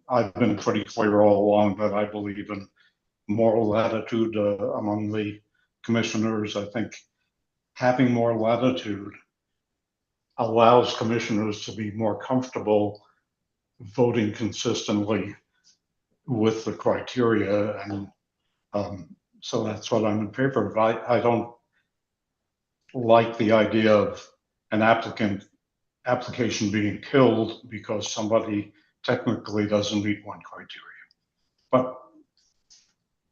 I've been pretty clear all along that I believe in moral latitude among the commissioners. I think having more latitude allows commissioners to be more comfortable voting consistently with the criteria. And so that's what I'm in favor of. I don't like the idea of an application being killed because somebody technically doesn't meet one criteria. But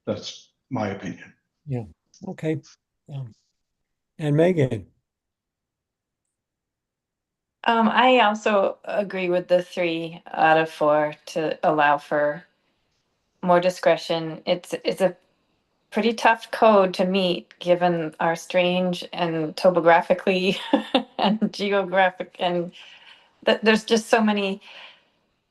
that's my opinion. Yeah, okay. And Megan, I also agree with the 3 out of 4 to allow for more discretion. It's a pretty tough code to meet, given our strange and topographically and geographic, and there's just so many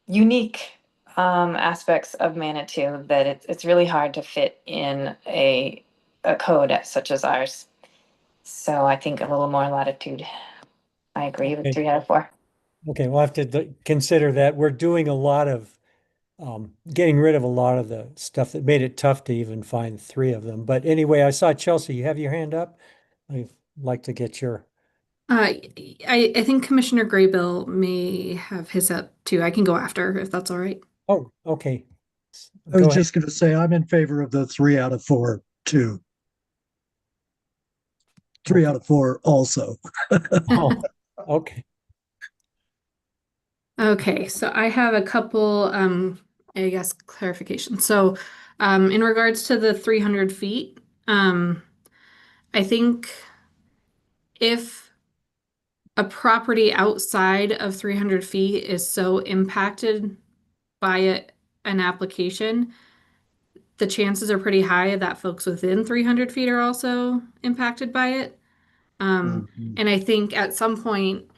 unique aspects of Manitou that it's really hard to fit in a code such as ours. So I think a little more latitude. I agree with Okay. 3 out of 4. okay, we'll have to consider that. We're doing a lot of getting rid of a lot of the stuff that made it tough to even find 3 of them. But anyway, I saw Chelsea, you have your hand up. I'd like to get your, I think Commissioner Graybill may have his up too. I can go after if that's all right. oh, okay. I was Go ahead. just going to say I'm in favor of the 3 out of 4 too. 3 out of 4 also. Oh, okay. Okay, so I have a couple, I guess, clarifications. So, in regards to the 300 feet, I think if a property outside of 300 feet is so impacted by an application, the chances are pretty high that folks within 300 feet are also impacted by it. And I think at some point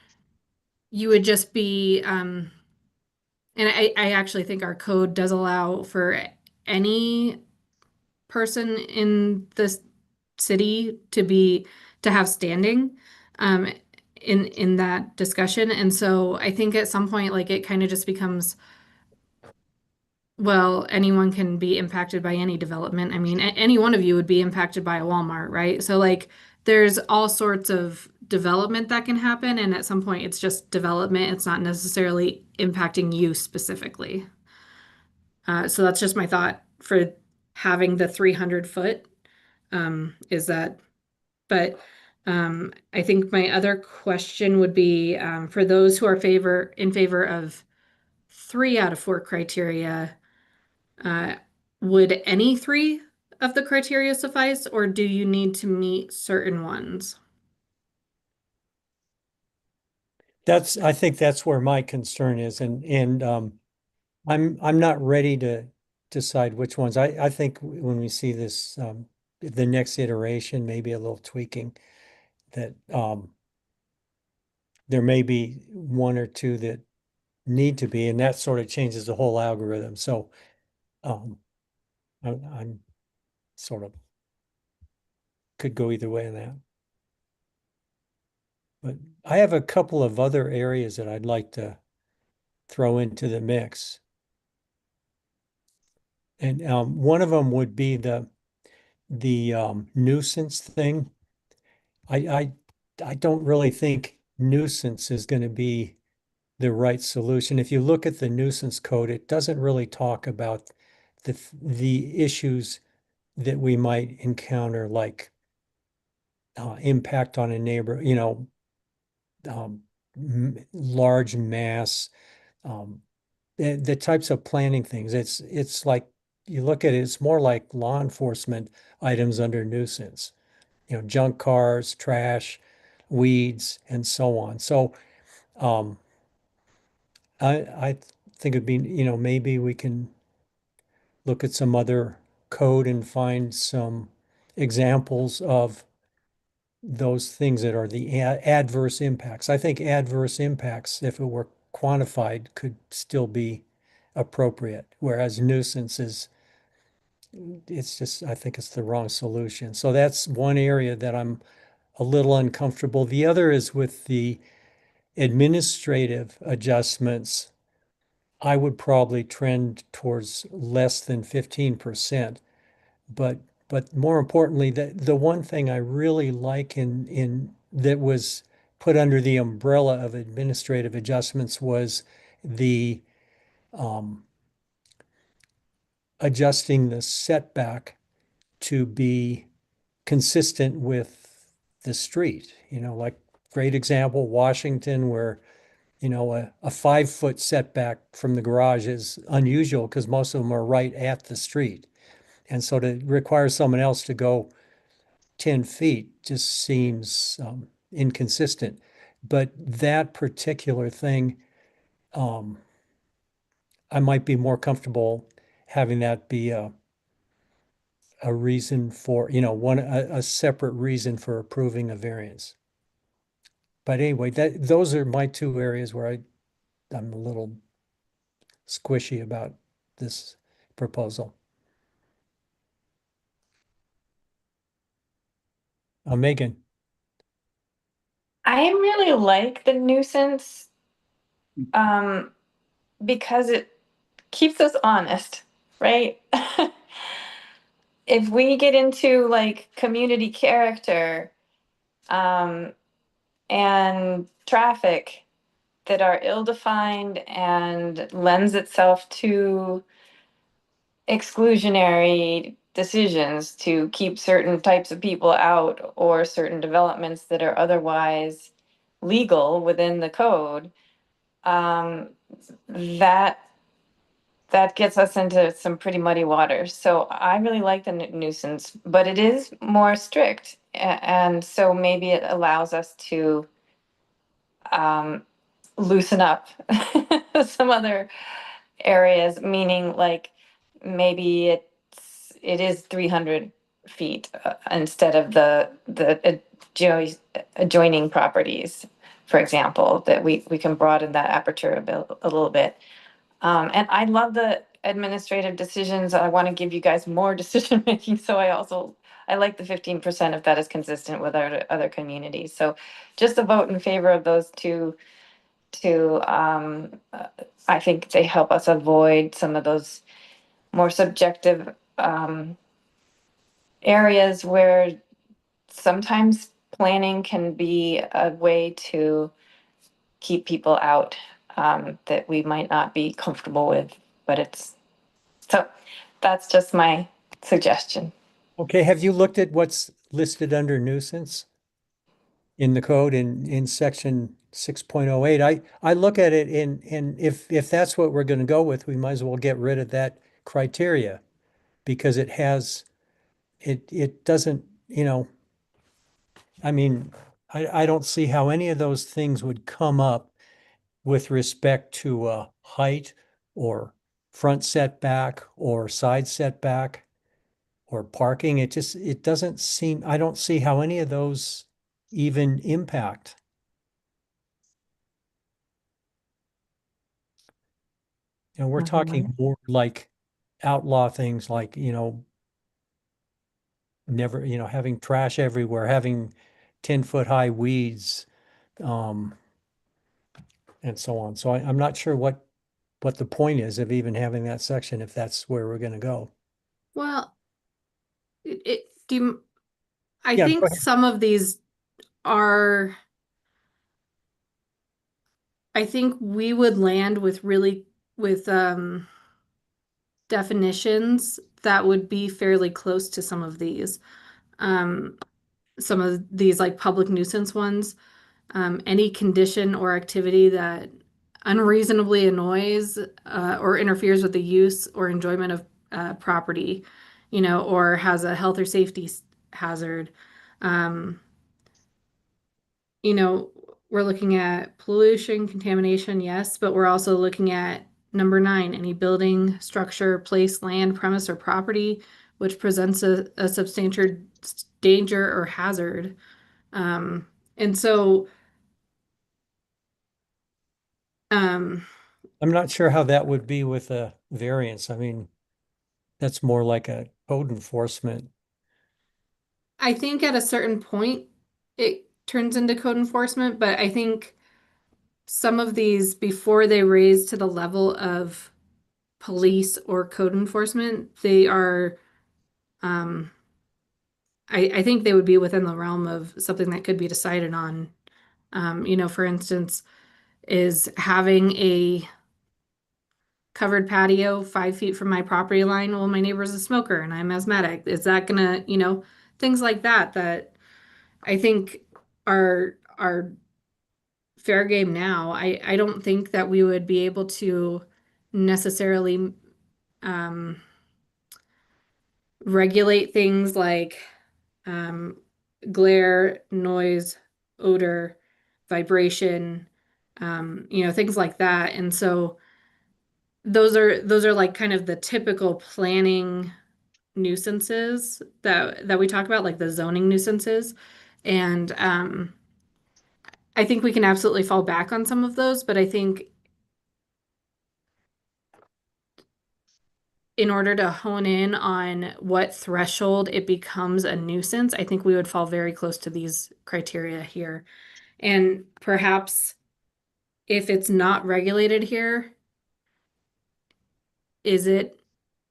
you would just be, and I actually think our code does allow for any person in this city to have standing in that discussion. And so I think at some point, like it kind of just becomes, well, anyone can be impacted by any development. I mean, any one of you would be impacted by a Walmart, right? So like there's all sorts of development that can happen, and at some point it's just development. It's not necessarily impacting you specifically. So that's just my thought for having the 300 foot, is that, but I think my other question would be, for those who are in favor of 3 out of 4 criteria, uh, would any 3 of the criteria suffice, or do you need to meet certain ones? I think that's where my concern is, and I'm not ready to decide which ones. I think when we see this, the next iteration, maybe a little tweaking, that there may be 1 or 2 that need to be, and that sort of changes the whole algorithm. So um, I'm sort of could go either way in that. But I have a couple of other areas that I'd like to throw into the mix. And one of them would be the nuisance thing. I don't really think nuisance is going to be the right solution. If you look at the nuisance code, it doesn't really talk about the issues that we might encounter, like impact on a neighbor, um, large mass, the types of planning things. It's like you look at it, it's more like law enforcement items under nuisance, junk cars, trash, weeds, and so on. So um, I think it'd be, maybe we can look at some other code and find some examples of those things that are the adverse impacts. I think adverse impacts, if it were quantified, could still be appropriate, whereas nuisance is, it's just, I think it's the wrong solution. So that's one area that I'm a little uncomfortable. The other is with the administrative adjustments. I would probably trend towards less than 15%. But more importantly, the one thing I really like in that was put under the umbrella of administrative adjustments was the um, adjusting the setback to be consistent with the street. Like great example, Washington, where a 5 foot setback from the garage is unusual because most of them are right at the street. And so to require someone else to go 10 feet just seems inconsistent. But that particular thing, um, I might be more comfortable having that be a reason for, a separate reason for approving a variance. But anyway, those are my two areas where I'm a little squishy about this proposal. Megan. I really like the nuisance um, because it keeps us honest, right? If we get into like community character um, and traffic that are ill-defined and lends itself to exclusionary decisions to keep certain types of people out or certain developments that are otherwise legal within the code, um, that that gets us into some pretty muddy waters. So I really like the nuisance, but it is more strict, and so maybe it allows us to um, loosen up some other areas, meaning like maybe it is 300 feet instead of the adjoining properties, for example, that we can broaden that aperture a little bit. And I love the administrative decisions. I want to give you guys more decision making. So I like the 15% if that is consistent with our other communities. So just a vote in favor of those two. I think they help us avoid some of those more subjective areas where sometimes planning can be a way to keep people out that we might not be comfortable with, but so that's just my suggestion. Okay, have you looked at what's listed under nuisance in the code in section 6.08? I look at it and if that's what we're going to go with, we might as well get rid of that criteria because it doesn't, I mean, I don't see how any of those things would come up with respect to height or front setback or side setback or parking. It doesn't seem, I don't see how any of those even impact. We're talking more like outlaw things like, never, having trash everywhere, having 10-foot high weeds, um, and so on. So I'm not sure what what the point is of even having that section if that's where we're gonna go. Well, do you, I Yeah, think go ahead. some of these are, I think we would land with with definitions that would be fairly close to some of these. Some of these like public nuisance ones, any condition or activity that unreasonably annoys or interferes with the use or enjoyment of property, or has a health or safety hazard. Um, you know, we're looking at pollution, contamination, yes, but we're also looking at number 9, any building, structure, place, land, premise, or property which presents a substantial danger or hazard. And so, um, I'm not sure how that would be with a variance. I mean, that's more like a code enforcement. I think at a certain point it turns into code enforcement, but I think some of these, before they raise to the level of police or code enforcement, they are, um, I think they would be within the realm of something that could be decided on. For instance, is having a covered patio 5 feet from my property line. Well, my neighbor's a smoker and I'm asthmatic. Is that gonna, things like that that I think are fair game now. I don't think that we would be able to necessarily um, regulate things like um, glare, noise, odor, vibration, things like that. And so those are like kind of the typical planning nuisances that we talk about, like the zoning nuisances. And I think we can absolutely fall back on some of those, but I think in order to hone in on what threshold it becomes a nuisance, I think we would fall very close to these criteria here. And perhaps if it's not regulated here, is it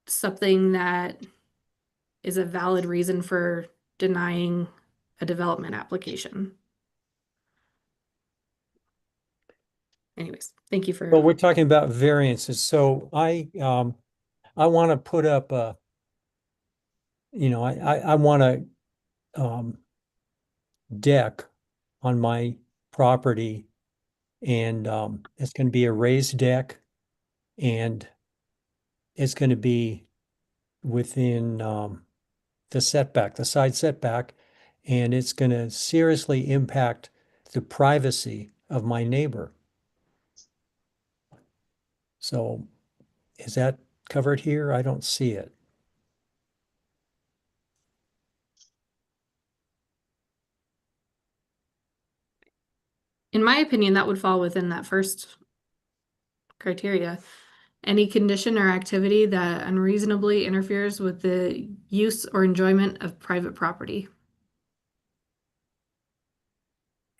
something that is a valid reason for denying a development application? Anyways, thank you for. Well, we're talking about variances. So I want to put up I want a deck on my property, and it's going to be a raised deck, and it's going to be within the setback, the side setback, and it's going to seriously impact the privacy of my neighbor. So is that covered here? I don't see it. In my opinion, that would fall within that first criteria. Any condition or activity that unreasonably interferes with the use or enjoyment of private property.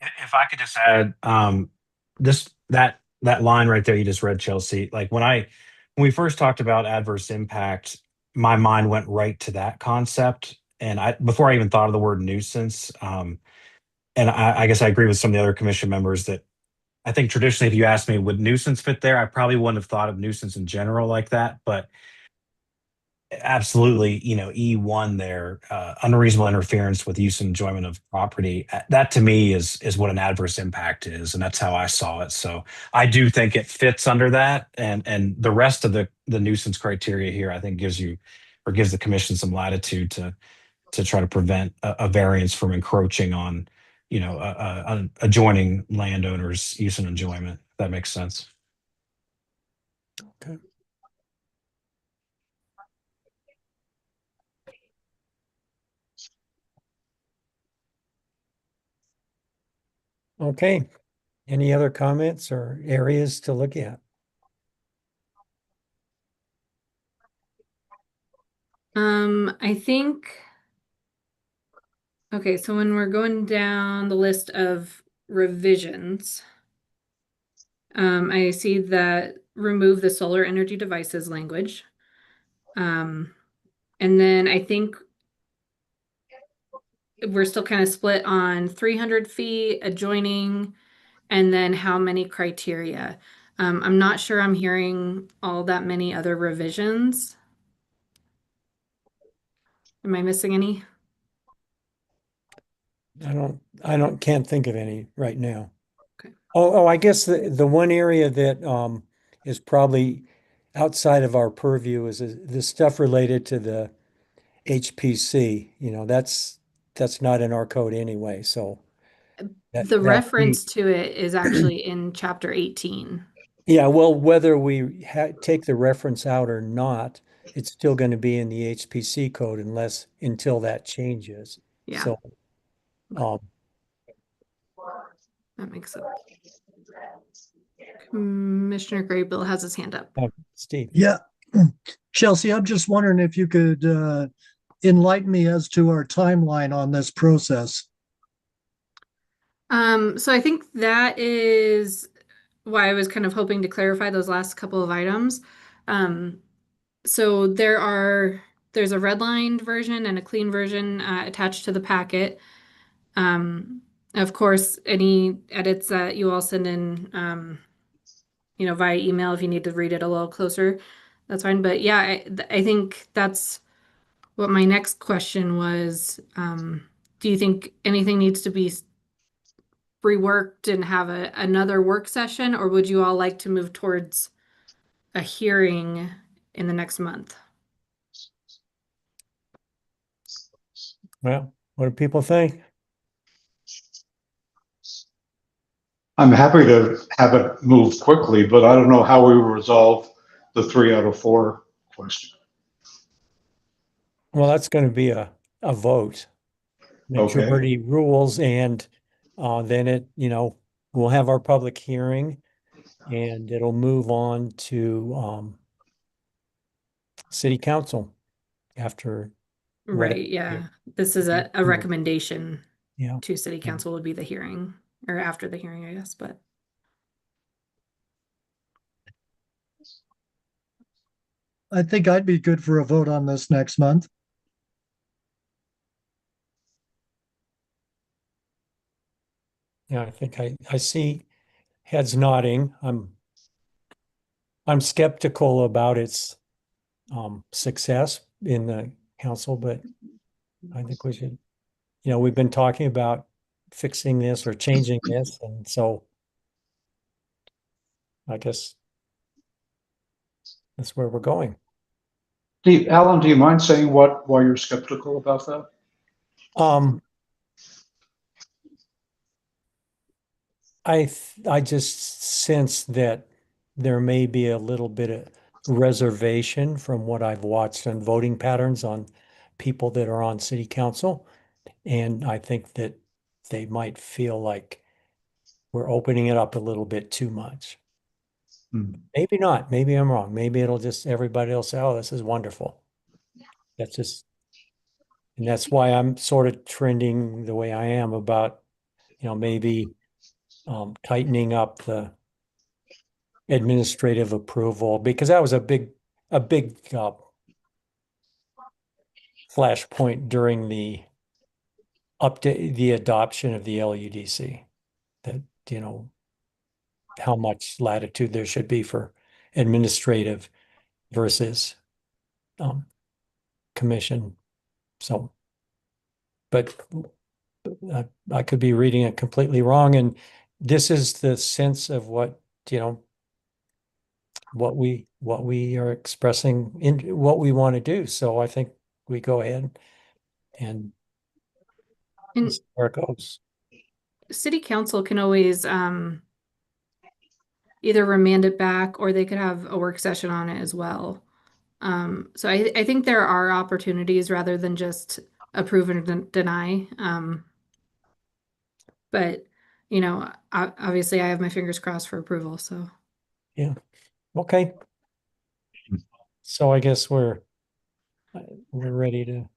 If I could just add, this that line right there you just read, Chelsea. Like when we first talked about adverse impact, my mind went right to that concept, and I before I even thought of the word nuisance. And I guess I agree with some of the other commission members that I think traditionally, if you asked me, would nuisance fit there? I probably wouldn't have thought of nuisance in general like that, but absolutely, E1 there, unreasonable interference with use and enjoyment of property. That to me is what an adverse impact is, and that's how I saw it. So I do think it fits under that, and the rest of the nuisance criteria here, I think gives you or gives the commission some latitude to try to prevent a variance from encroaching on, adjoining landowners' use and enjoyment. If that makes sense. Okay. Okay. Any other comments or areas to look at? I think, okay, so when we're going down the list of revisions, I see that remove the solar energy devices language. And then I think we're still kind of split on 300 feet adjoining and then how many criteria. I'm not sure I'm hearing all that many other revisions. Am I missing any? Can't think of any right now. Okay. I guess the one area that is probably outside of our purview is the stuff related to the HPC. That's not in our code anyway, so The that reference to it is actually in chapter 18. yeah, well, whether we take the reference out or not, it's still going to be in the HPC code until that changes. Yeah, So, um, that makes sense. Commissioner Graybill has his hand up. Steve. Yeah. Chelsea, I'm just wondering if you could enlighten me as to our timeline on this process. So I think that is why I was kind of hoping to clarify those last couple of items. So there's a redlined version and a clean version attached to the packet. Of course, any edits that you all send in, via email if you need to read it a little closer, that's fine. But yeah, I think that's what my next question was. Do you think anything needs to be reworked and have another work session, or would you all like to move towards a hearing in the next month? Well, what do people think? I'm happy to have it move quickly, but I don't know how we resolve the 3 out of 4 question. Well, that's going to be a vote. Okay. Majority rules, and then we'll have our public hearing and it'll move on to city council after whatever. Right, yeah. This is a recommendation Yeah. to city council would be the hearing, or after the hearing, I guess, but. I think I'd be good for a vote on this next month. Yeah, I think I see heads nodding. I'm skeptical about its success in the council, but I think we should, we've been talking about fixing this or changing this, and so I guess that's where we're going. Alan, do you mind saying why you're skeptical about that? I just sense that there may be a little bit of reservation from what I've watched on voting patterns on people that are on city council. And I think that they might feel like we're opening it up a little bit too much. Maybe not. Maybe I'm wrong. Maybe everybody will say, oh, this is wonderful. And that's why I'm sort of trending the way I am about, maybe tightening up the administrative approval, because that was a big flashpoint during the adoption of the LUDC, that, how much latitude there should be for administrative versus commission. So, but I could be reading it completely wrong. And this is the sense of what we are expressing in what we want to do. So I think we go ahead and see where it goes. City council can always either remand it back, or they could have a work session on it as well. So I think there are opportunities rather than just approve and deny. But obviously I have my fingers crossed for approval, so. Yeah. Okay. So I guess we're ready to.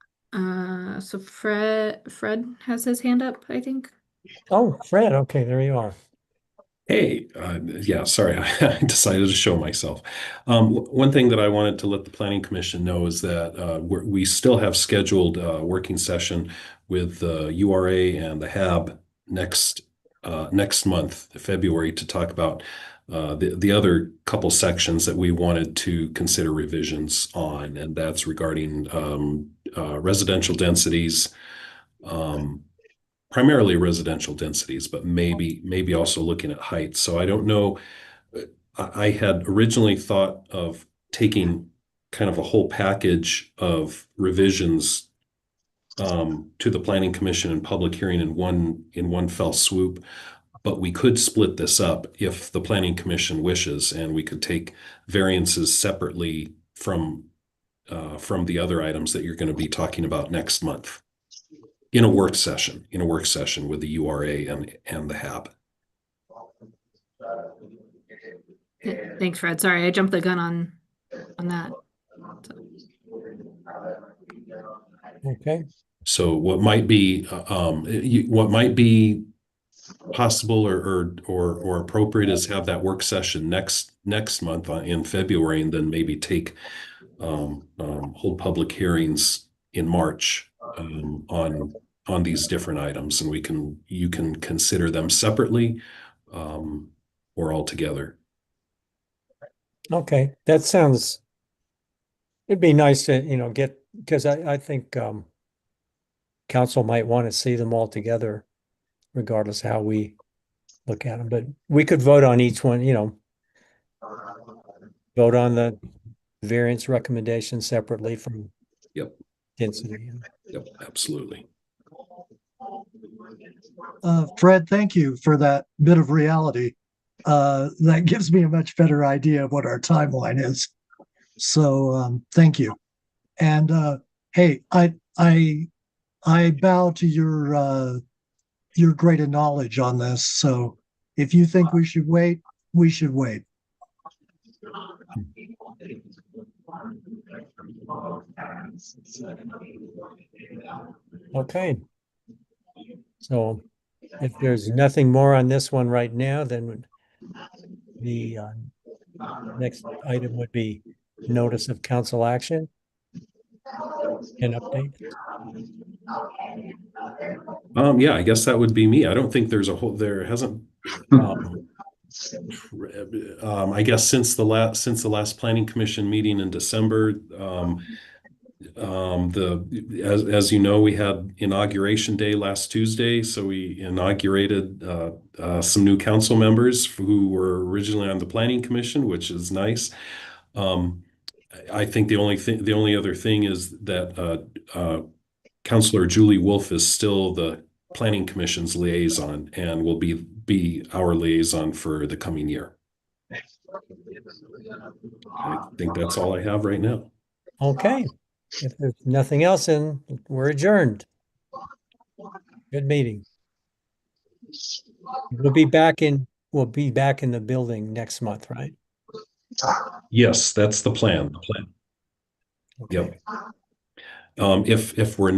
So Fred has his hand up, I think. Oh, Fred. Okay, there you are. Hey, yeah, sorry, I decided to show myself. One thing that I wanted to let the Planning Commission know is that we still have scheduled a working session with the URA and the HAB next month, February, to talk about the other couple sections that we wanted to consider revisions on, and that's regarding residential densities. Primarily residential densities, but maybe also looking at heights. So I don't know. I had originally thought of taking kind of a whole package of revisions to the Planning Commission and public hearing in one fell swoop. But we could split this up if the Planning Commission wishes, and we could take variances separately from the other items that you're going to be talking about next month in a work session with the URA and the HAB. Thanks, Fred. Sorry, I jumped the gun on that. Okay. So what might be possible or appropriate is have that work session next month in February, and then maybe hold public hearings in March on these different items, and you can consider them separately or all together. Okay, that sounds, it'd be nice to, get, because I think council might want to see them all together regardless how we look at them. But we could vote on each one, vote on the variance recommendation separately from Yep. density. Yep, absolutely. Fred, thank you for that bit of reality. That gives me a much better idea of what our timeline is. So thank you. And hey, I bow to your greater knowledge on this. So if you think we should wait, we should wait. Okay. So if there's nothing more on this one right now, then the next item would be notice of council action and update. Yeah, I guess that would be me. I don't think there hasn't I guess since the last planning commission meeting in December, as you know, we had inauguration day last Tuesday, so we inaugurated some new council members who were originally on the planning commission, which is nice. I think the only other thing is that Councilor Julie Wolf is still the planning commission's liaison and will be our liaison for the coming year. I think that's all I have right now. Okay. If there's nothing else, then we're adjourned. Good meeting. We'll be back in the building next month, right? Yes, that's the plan. Okay. Yep. If we're